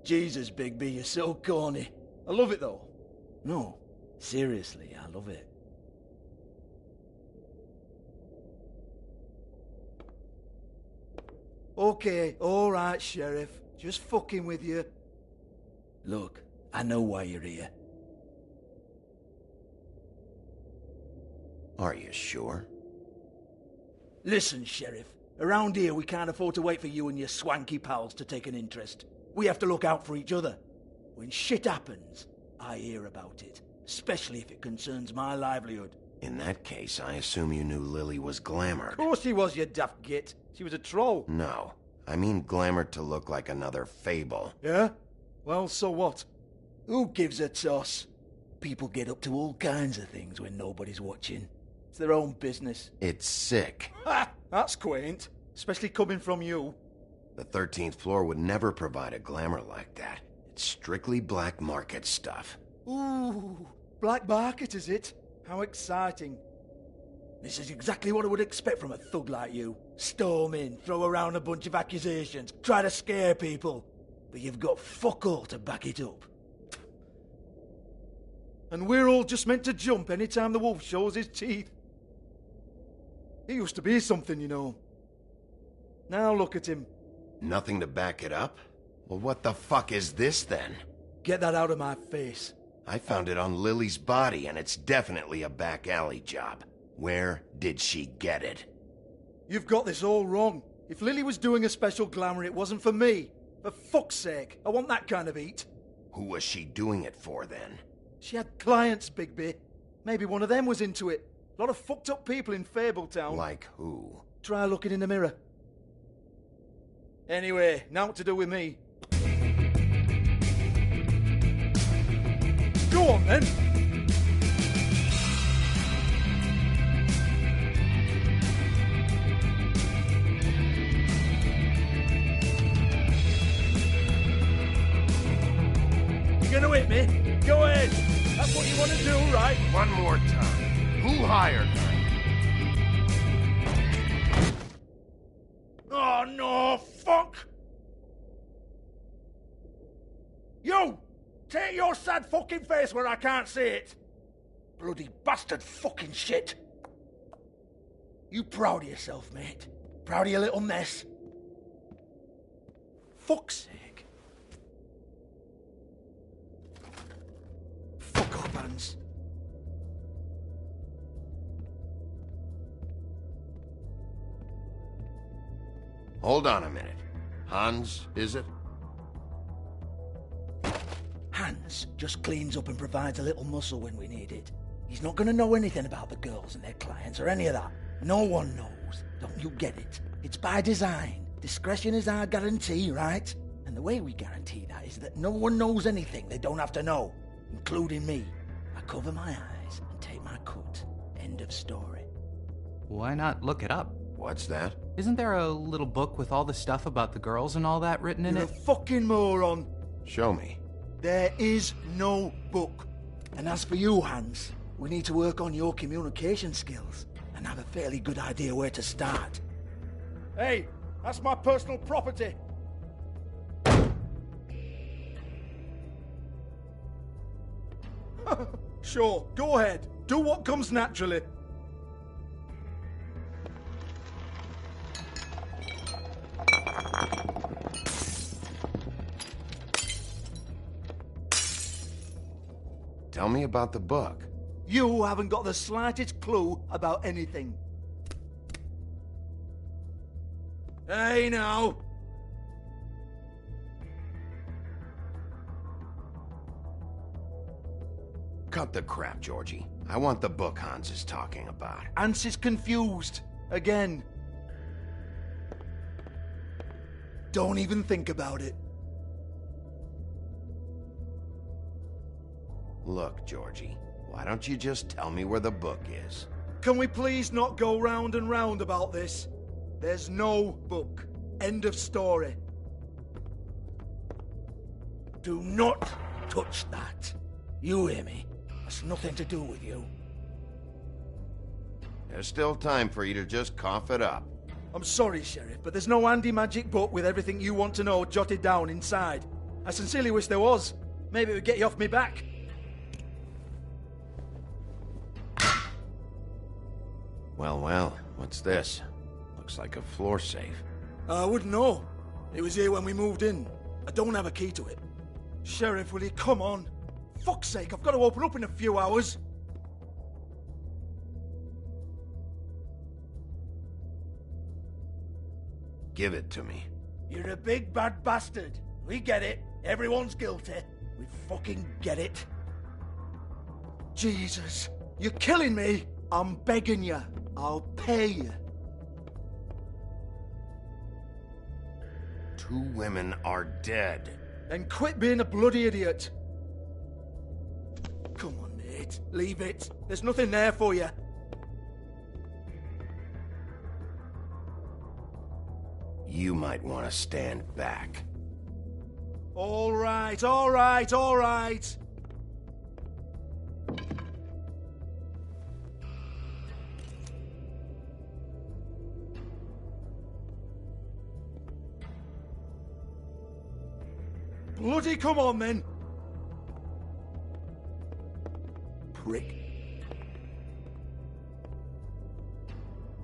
Jesus, Bigby, you're so corny. I love it, though. No, seriously, I love it. Okay, alright, Sheriff. Just fucking with you. Look, I know why you're here. Are you sure? Listen, Sheriff. Around here, we can't afford to wait for you and your swanky pals to take an interest. We have to look out for each other. When shit happens, I hear about it. Especially if it concerns my livelihood. In that case, I assume you knew Lily was glamored. Of course she was, you daft git. She was a troll. No. I mean glamored to look like another Fable. Yeah? Well, so what? Who gives a toss? People get up to all kinds of things when nobody's watching. It's their own business. It's sick. Ha! That's quaint. Especially coming from you. The 13th floor would never provide a glamour like that. It's strictly black market stuff. Ooh, black market, is it? How exciting. This is exactly what I would expect from a thug like you. Storm in, throw around a bunch of accusations, try to scare people. But you've got fuck all to back it up. And we're all just meant to jump any time the wolf shows his teeth. He used to be something, you know. Now look at him. Nothing to back it up? Well, what the fuck is this, then? Get that out of my face. I found it on Lily's body, and it's definitely a back alley job. Where did she get it? You've got this all wrong. If Lily was doing a special glamour, it wasn't for me. For fuck's sake, I want that kind of eat. Who was she doing it for, then? She had clients, Bigby. Maybe one of them was into it. A lot of fucked up people in Fabletown. Like who? Try looking in the mirror. Anyway, now what to do with me? Go on, then. want to do, right? One more time. Who hired her? Oh, no, fuck! You! Take your sad fucking face where I can't see it! Bloody bastard fucking shit! You proud of yourself, mate? Proud of your little mess? Fuck's sake. Fuck up, Hans. Hold on a minute. Hans, is it? Hans just cleans up and provides a little muscle when we need it. He's not gonna know anything about the girls and their clients or any of that. No one knows. Don't you get it? It's by design. Discretion is our guarantee, right? And the way we guarantee that is that no one knows anything they don't have to know, including me. I cover my eyes and take my cut. End of story. Why not look it up? What's that? Isn't there a little book with all the stuff about the girls and all that written in You're it? a fucking moron. Show me. There is no book. And as for you, Hans, we need to work on your communication skills and have a fairly good idea where to start. Hey, that's my personal property. Sure, go ahead. Do what comes naturally. Tell me about the book. You haven't got the slightest clue about anything. Hey, now. Cut the crap, Georgie. I want the book Hans is talking about. Hans is confused. Again. Don't even think about it. Look, Georgie, why don't you just tell me where the book is? Can we please not go round and round about this? There's no book. End of story. Do not touch that. You hear me? It's nothing to do with you. There's still time for you to just cough it up. I'm sorry, Sheriff, but there's no handy magic book with everything you want to know jotted down inside. I sincerely wish there was. Maybe it would get you off me back. Well, well, what's this? Looks like a floor safe. I wouldn't know. It was here when we moved in. I don't have a key to it. Sheriff, will you come on? Fuck's sake, I've got to open up in a few hours. Give it to me. You're a big bad bastard. We get it. Everyone's guilty. We fucking get it. Jesus, you're killing me. I'm begging you. I'll pay you. 2 women are dead. Then quit being a bloody idiot. Come on, mate. Leave it. There's nothing there for you. You might want to stand back. All right, all right, all right. Bloody come on, then. Prick.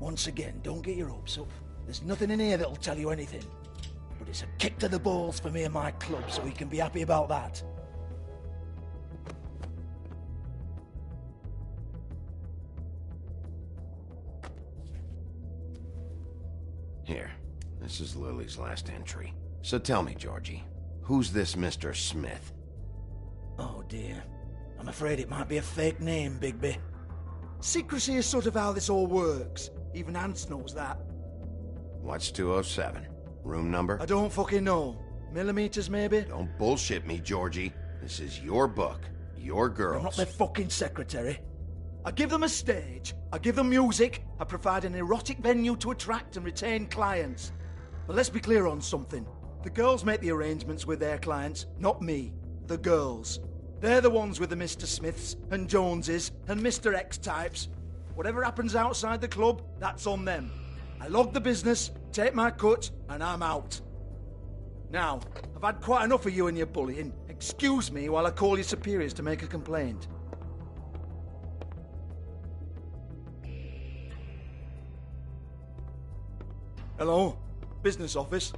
Once again, don't get your hopes up. There's nothing in here that'll tell you anything. But it's a kick to the balls for me and my club, so we can be happy about that. Here, this is Lily's last entry. So tell me, Georgie, who's this Mr. Smith? Oh dear. I'm afraid it might be a fake name, Bigby. Secrecy is sort of how this all works. Even Hans knows that. What's 207? Room number? I don't fucking know. Millimeters, maybe? Don't bullshit me, Georgie. This is your book. Your girls. I'm not their fucking secretary. I give them a stage, I give them music, I provide an erotic venue to attract and retain clients. But let's be clear on something. The girls make the arrangements with their clients, not me. The girls. They're the ones with the Mr. Smiths and Joneses and Mr. X types. Whatever happens outside the club, that's on them. I log the business, take my cut, and I'm out. Now, I've had quite enough of you and your bullying. Excuse me while I call your superiors to make a complaint. Hello? Business office?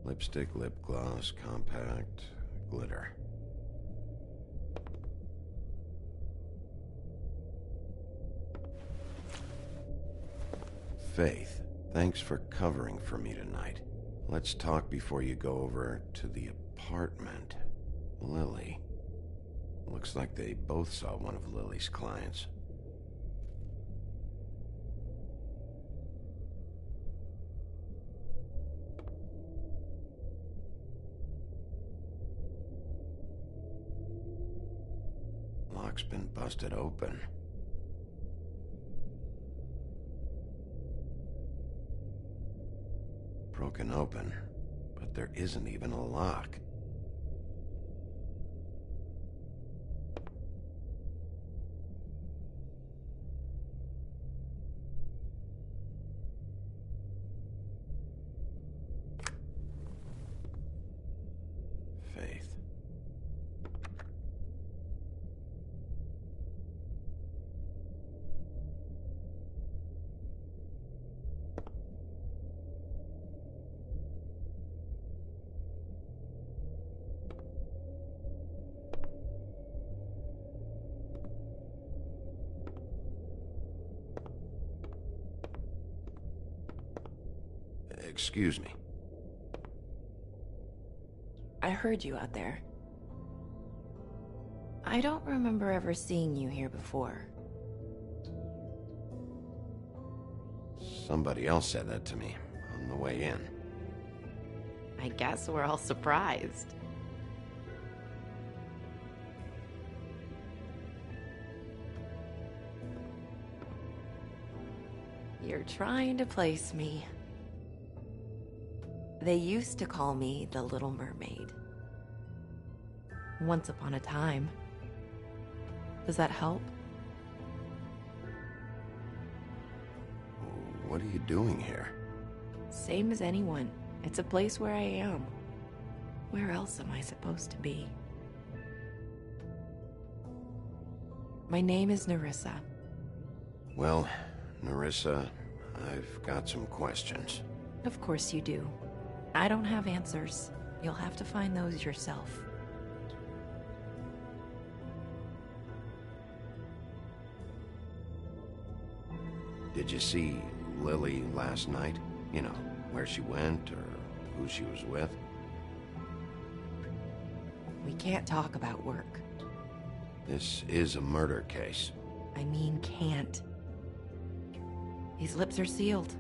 Lipstick, lip gloss, compact, glitter. Faith, thanks for covering for me tonight. Let's talk before you go over to the apartment. Lily. Looks like they both saw one of Lily's clients. Lock's been busted open. Broken open, but there isn't even a lock. Faith. Excuse me. I heard you out there. I don't remember ever seeing you here before. Somebody else said that to me on the way in. I guess we're all surprised. You're trying to place me. They used to call me the Little Mermaid. Once upon a time. Does that help? What are you doing here? Same as anyone. It's a place where I am. Where else am I supposed to be? My name is Nerissa. Well, Nerissa, I've got some questions. Of course you do. I don't have answers. You'll have to find those yourself. Did you see Lily last night? You know, where she went or who she was with? We can't talk about work. This is a murder case. I mean, can't. These lips are sealed.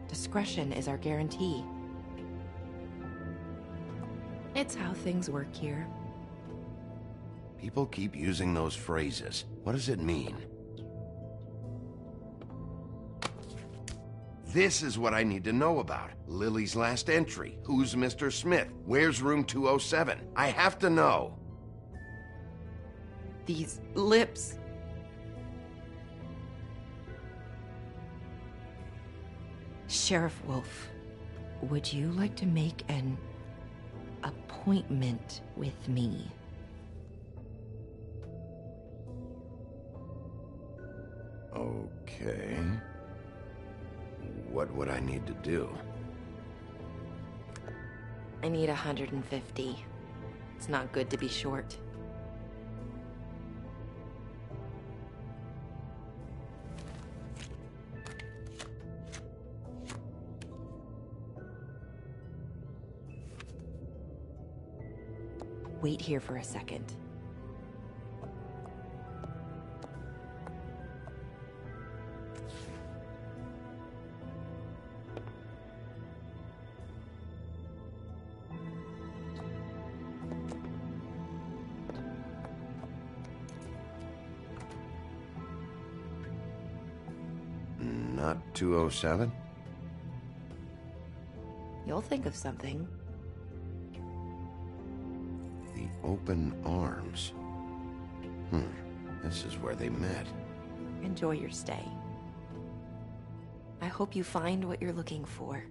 Discretion is our guarantee. It's how things work here. People keep using those phrases. What does it mean? This is what I need to know about. Lily's last entry. Who's Mr. Smith? Where's room 207? I have to know. These lips. Sheriff Wolf, would you like to make an appointment with me? Okay. What would I need to do? I need 150. It's not good to be short. Wait here for a second. Not 207? You'll think of something. The Open Arms. This is where they met. Enjoy your stay. I hope you find what you're looking for.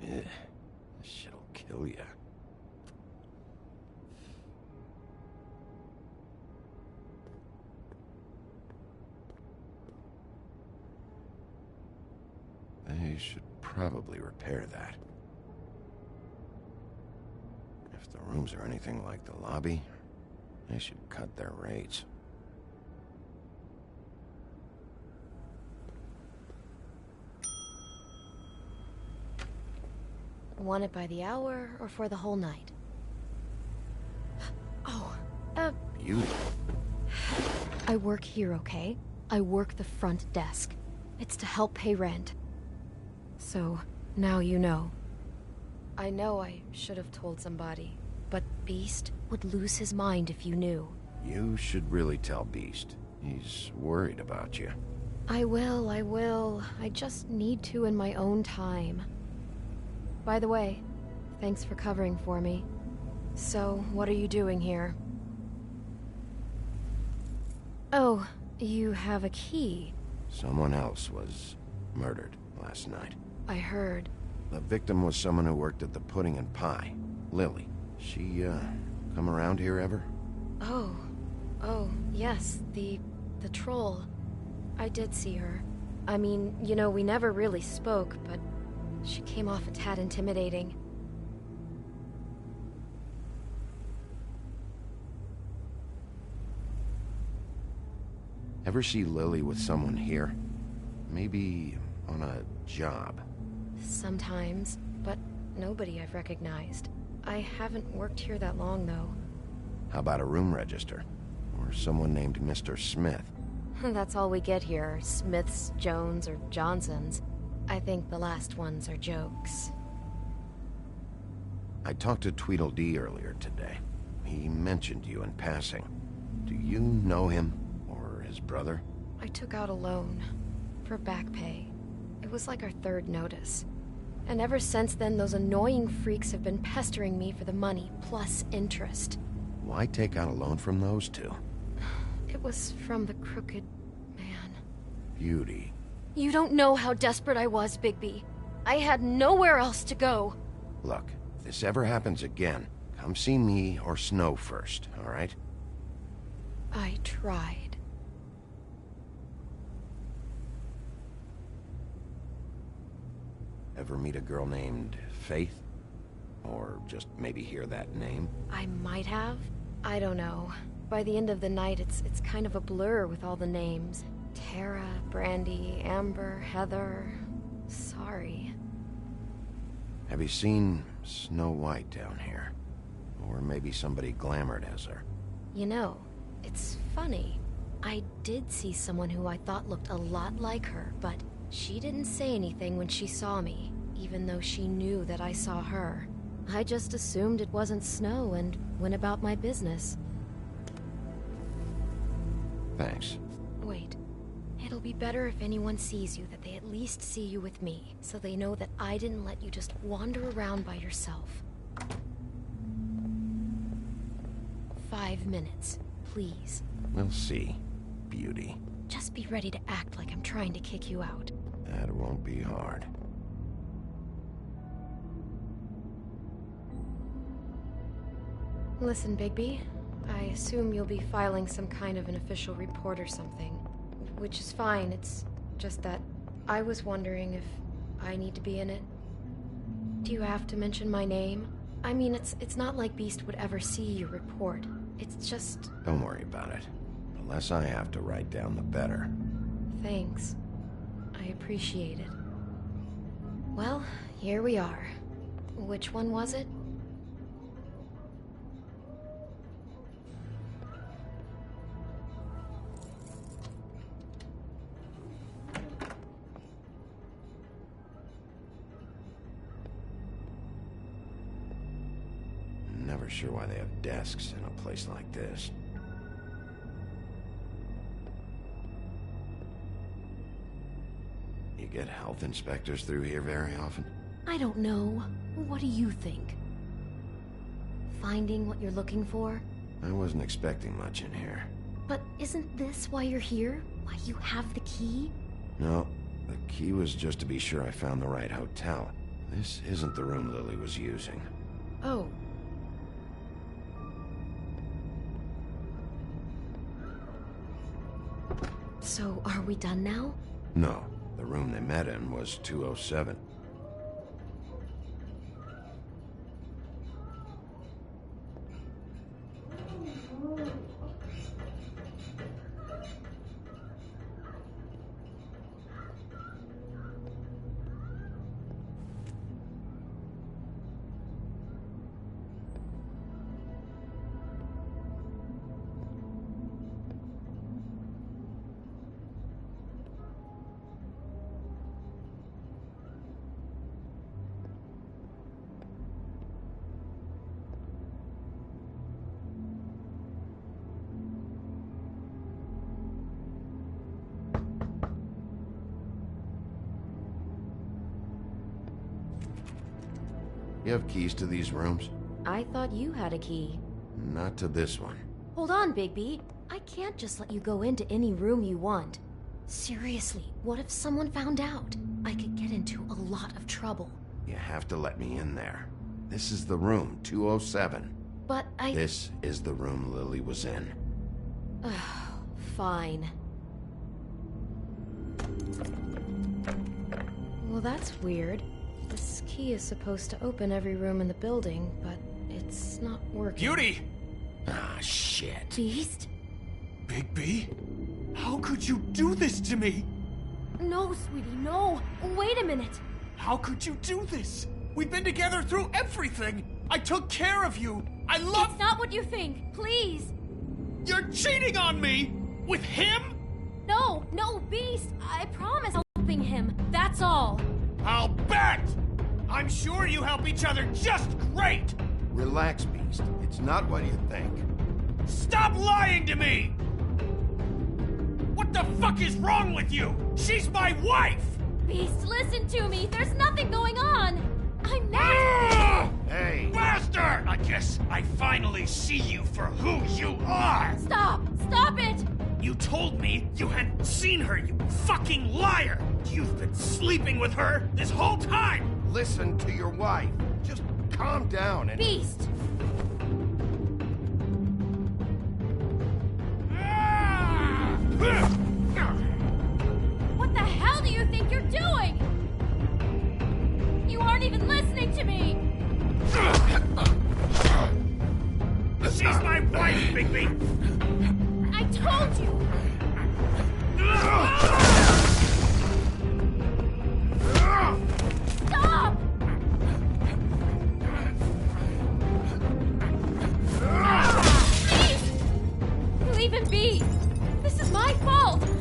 This shit'll kill ya. They should probably repair that. If the rooms are anything like the lobby, they should cut their rates. Want it by the hour or for the whole night? Oh, Beauty. I work here, okay? I work the front desk. It's to help pay rent. So, now you know. I know I should have told somebody, but Beast would lose his mind if you knew. You should really tell Beast. He's worried about you. I will. I just need to in my own time. By the way, thanks for covering for me. So, what are you doing here? Oh, you have a key. Someone else was murdered last night. I heard. The victim was someone who worked at the Pudding and Pie. Lily. She, come around here ever? Oh, yes, the troll. I did see her. I mean, you know, we never really spoke, but she came off a tad intimidating. Ever see Lily with someone here? Maybe on a job? Sometimes, but nobody I've recognized. I haven't worked here that long, though. How about a room register? Or someone named Mr. Smith? That's all we get here, Smiths, Jones, or Johnsons. I think the last ones are jokes. I talked to Tweedledee earlier today. He mentioned you in passing. Do you know him? Or his brother? I took out a loan. For back pay. It was like our third notice. And ever since then, those annoying freaks have been pestering me for the money, plus interest. Why take out a loan from those two? It was from the Crooked Man. Beauty. You don't know how desperate I was, Bigby. I had nowhere else to go. Look, if this ever happens again, come see me or Snow first, all right? I tried. Ever meet a girl named Faith? Or just maybe hear that name? I might have. I don't know. By the end of the night, it's kind of a blur with all the names. Tara, Brandy, Amber, Heather... Sorry. Have you seen Snow White down here? Or maybe somebody glamored as her? You know, it's funny. I did see someone who I thought looked a lot like her, but she didn't say anything when she saw me, even though she knew that I saw her. I just assumed it wasn't Snow and went about my business. Thanks. Wait. It'll be better if anyone sees you that they at least see you with me, so they know that I didn't let you just wander around by yourself. 5 minutes, please. We'll see, beauty. Just be ready to act like I'm trying to kick you out. That won't be hard. Listen, Bigby, I assume you'll be filing some kind of an official report or something. Which is fine, it's just that I was wondering if I need to be in it. Do you have to mention my name? I mean, it's not like Beast would ever see your report. It's just... Don't worry about it. The less I have to write down, the better. Thanks. I appreciate it. Well, here we are. Which one was it? Never sure why they have desks in a place like this. You get health inspectors through here very often? I don't know. What do you think? Finding what you're looking for? I wasn't expecting much in here. But isn't this why you're here? Why you have the key? No, the key was just to be sure I found the right hotel. This isn't the room Lily was using. Oh. So, are we done now? No, the room they met in was 207. You have keys to these rooms? I thought you had a key. Not to this one. Hold on, Bigby. I can't just let you go into any room you want. Seriously, what if someone found out? I could get into a lot of trouble. You have to let me in there. This is the room, 207. But This is the room Lily was in. Fine. Well, that's weird. This key is supposed to open every room in the building, but it's not working. Beauty! Ah, shit. Beast? Bigby? How could you do this to me? No, sweetie, no. Wait a minute. How could you do this? We've been together through everything. I took care of you. I love... It's not what you think. Please. You're cheating on me! With him? No, Beast. I promise I'm helping him. That's all. I'll bet! I'm sure you help each other just great! Relax, Beast. It's not what you think. Stop lying to me! What the fuck is wrong with you? She's my wife! Beast, listen to me. There's nothing going on. I'm not... Hey! Bastard! I guess I finally see you for who you are! Stop! Stop it! You told me you hadn't seen her, you fucking liar! You've been sleeping with her this whole time! Listen to your wife. Just calm down and... Beast! What the hell do you think you're doing? You aren't even listening to me! She's my wife, Bigby! I told you! Stop! Please! Leave him be! This is my fault! Please,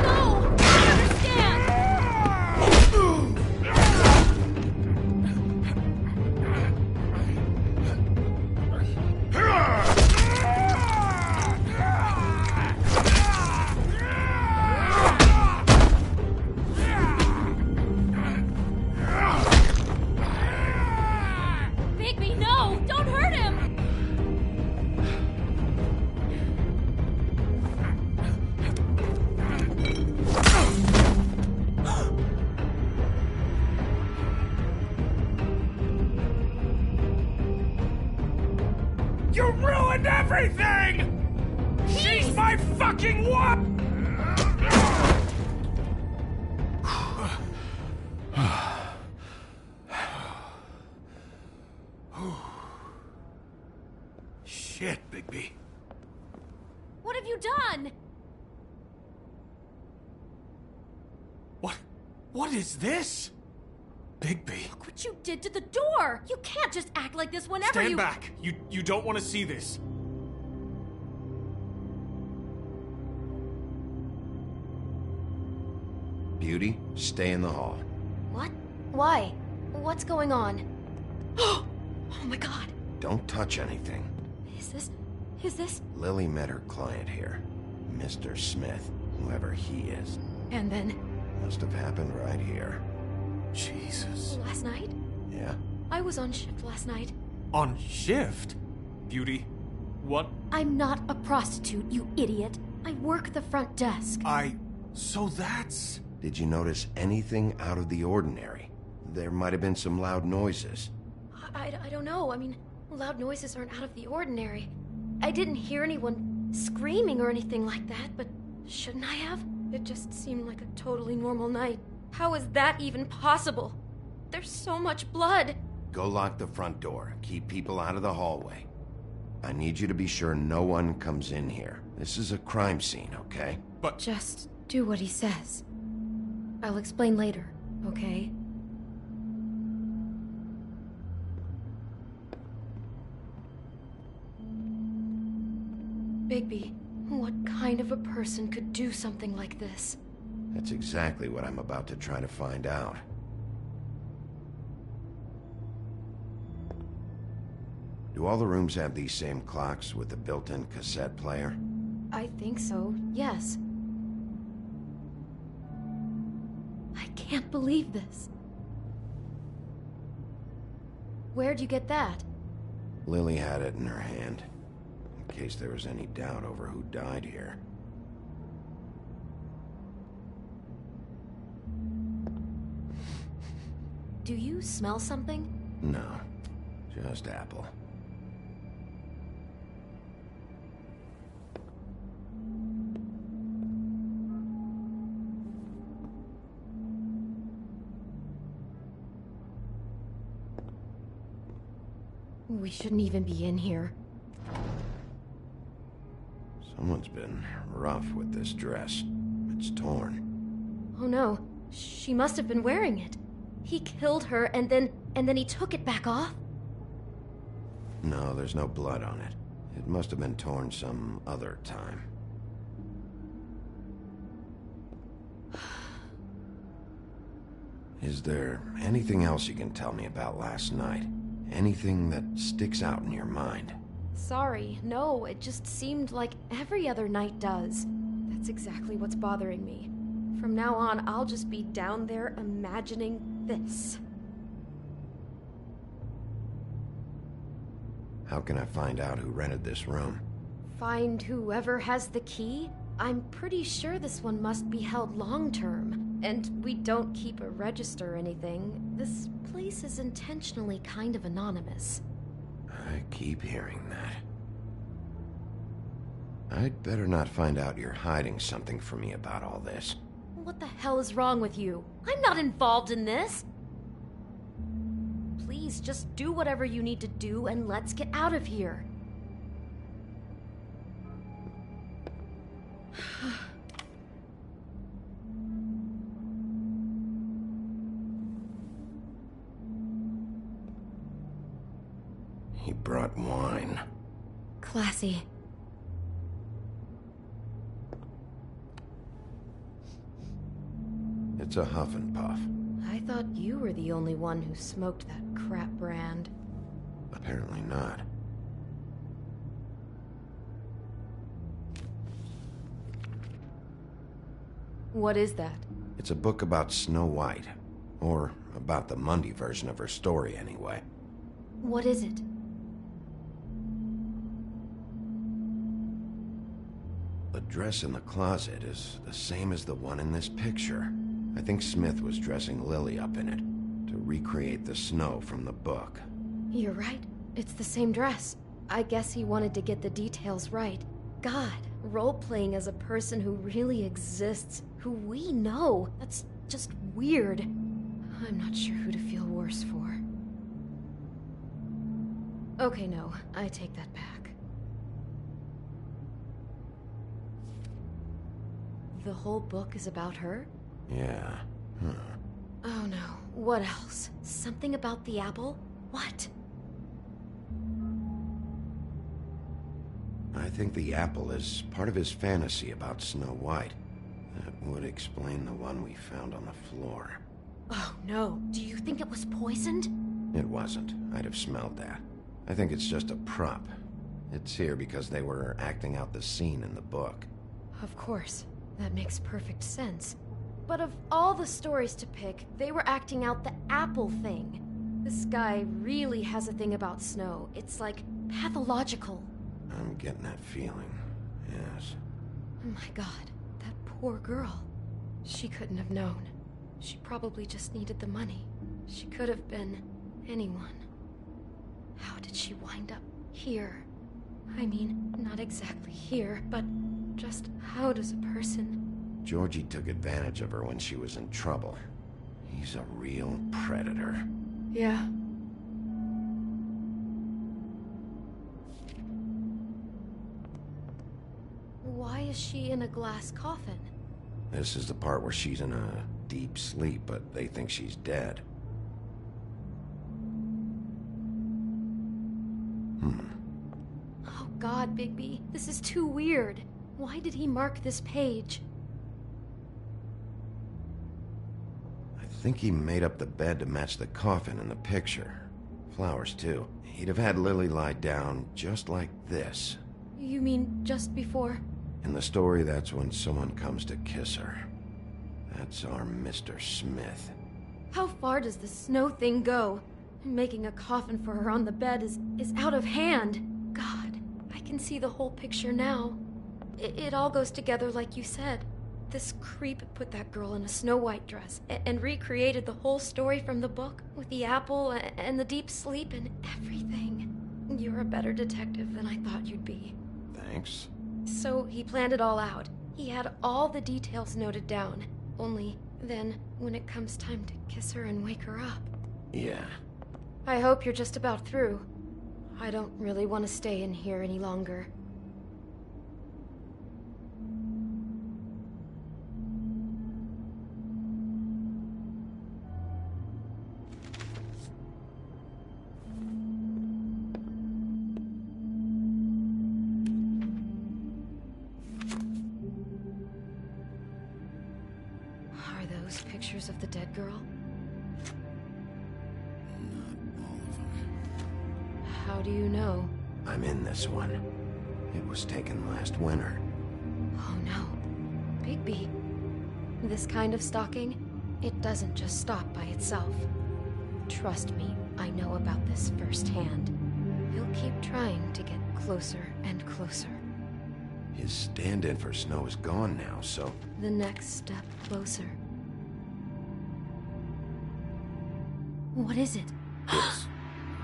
no! I understand! Bigby, no! Don't hurt You ruined everything! She's my fucking wife! Shit, Bigby. What have you done? What is this? Bigby. Look what you did to the door! You can't just act like this whenever Stand back. You don't want to see this. Beauty, stay in the hall. What? Why? What's going on? Oh my god. Don't touch anything. Is this? Lily met her client here. Mr. Smith, whoever he is. And then? Must have happened right here. Jesus. Last night? Yeah? I was on shift last night. On shift? Beauty, what? I'm not a prostitute, you idiot. I work the front desk. So that's... Did you notice anything out of the ordinary? There might have been some loud noises. I don't know. I mean, loud noises aren't out of the ordinary. I didn't hear anyone screaming or anything like that, but shouldn't I have? It just seemed like a totally normal night. How is that even possible? There's so much blood. Go lock the front door. Keep people out of the hallway. I need you to be sure no one comes in here. This is a crime scene, okay? But... Just do what he says. I'll explain later, okay? Bigby, what kind of a person could do something like this? That's exactly what I'm about to try to find out. Do all the rooms have these same clocks with the built-in cassette player? I think so, yes. I can't believe this. Where'd you get that? Lily had it in her hand, in case there was any doubt over who died here. Do you smell something? No, just apple. We shouldn't even be in here. Someone's been rough with this dress. It's torn. Oh no, she must have been wearing it. He killed her and then he took it back off? No, there's no blood on it. It must have been torn some other time. Is there anything else you can tell me about last night? Anything that sticks out in your mind? Sorry, no, it just seemed like every other night does. That's exactly what's bothering me. From now on, I'll just be down there imagining this. How can I find out who rented this room? Find whoever has the key? I'm pretty sure this one must be held long-term. And we don't keep a register or anything. This place is intentionally kind of anonymous. I keep hearing that. I'd better not find out you're hiding something from me about all this. What the hell is wrong with you? I'm not involved in this! Please, just do whatever you need to do and let's get out of here. He brought wine. Classy. It's a Huff and Puff. I thought you were the only one who smoked that crap brand. Apparently not. What is that? It's a book about Snow White. Or about the Mundy version of her story, anyway. What is it? The dress in the closet is the same as the one in this picture. I think Smith was dressing Lily up in it, to recreate the snow from the book. You're right. It's the same dress. I guess he wanted to get the details right. God, role-playing as a person who really exists, who we know, that's just weird. I'm not sure who to feel worse for. Okay, no, I take that back. The whole book is about her? Yeah. Huh. Oh no, what else? Something about the apple? What? I think the apple is part of his fantasy about Snow White. That would explain the one we found on the floor. Oh no, do you think it was poisoned? It wasn't. I'd have smelled that. I think it's just a prop. It's here because they were acting out the scene in the book. Of course. That makes perfect sense. But of all the stories to pick, they were acting out the apple thing. This guy really has a thing about Snow. It's like pathological. I'm getting that feeling, yes. Oh my god, that poor girl. She couldn't have known. She probably just needed the money. She could have been anyone. How did she wind up here? I mean, not exactly here, but just how does a person... Georgie took advantage of her when she was in trouble. He's a real predator. Yeah. Why is she in a glass coffin? This is the part where she's in a deep sleep, but they think she's dead. Oh God, Bigby, this is too weird. Why did he mark this page? I think he made up the bed to match the coffin in the picture. Flowers, too. He'd have had Lily lie down just like this. You mean just before? In the story, that's when someone comes to kiss her. That's our Mr. Smith. How far does the Snow thing go? Making a coffin for her on the bed is out of hand. God, I can see the whole picture now. It all goes together like you said. This creep put that girl in a Snow White dress and recreated the whole story from the book with the apple and the deep sleep and everything. You're a better detective than I thought you'd be. Thanks. So he planned it all out. He had all the details noted down. Only then, when it comes time to kiss her and wake her up. Yeah. I hope you're just about through. I don't really want to stay in here any longer. Are those pictures of the dead girl? How do you know? I'm in this one. It was taken last winter. Oh no. Bigby. This kind of stalking, it doesn't just stop by itself. Trust me, I know about this firsthand. He'll keep trying to get closer and closer. His stand-in for Snow is gone now, so... The next step closer. What is it? It's...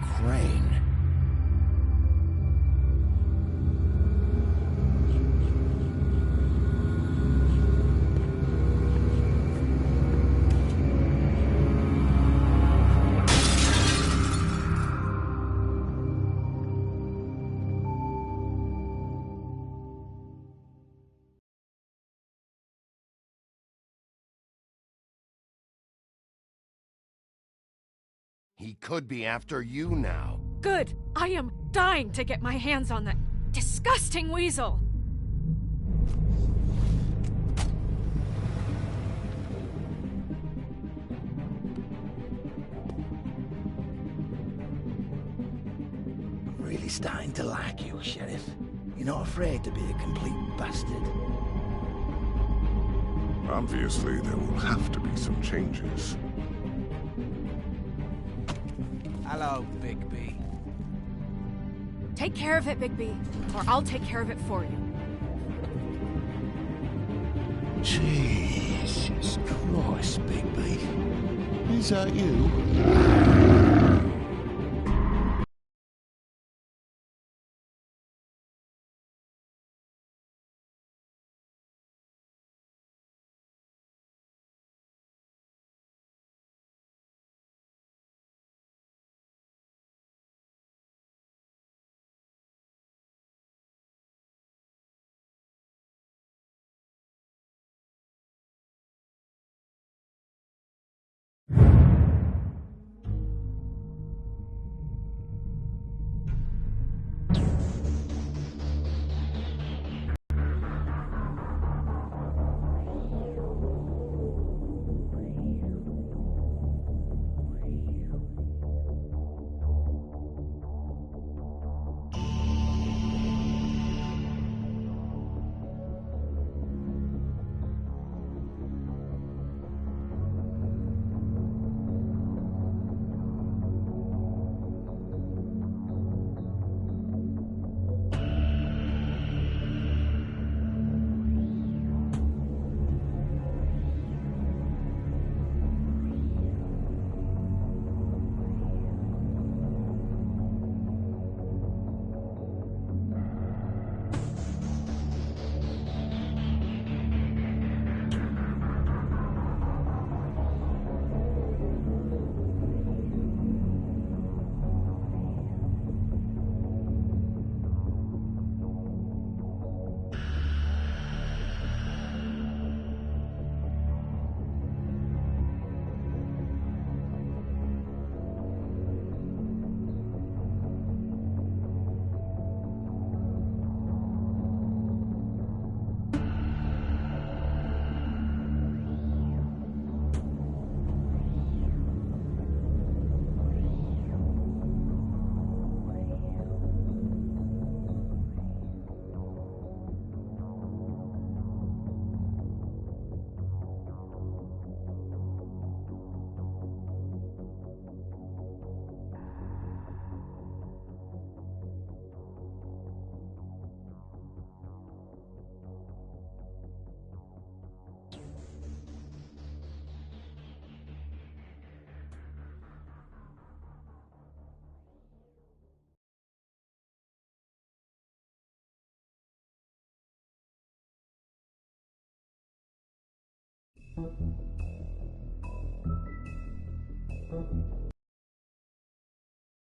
Crane. He could be after you now. Good. I am dying to get my hands on that disgusting weasel. I'm really starting to like you, Sheriff. You're not afraid to be a complete bastard. Obviously, there will have to be some changes. Hello, Bigby. Take care of it, Bigby, or I'll take care of it for you. Jesus Christ, Bigby. Is that you?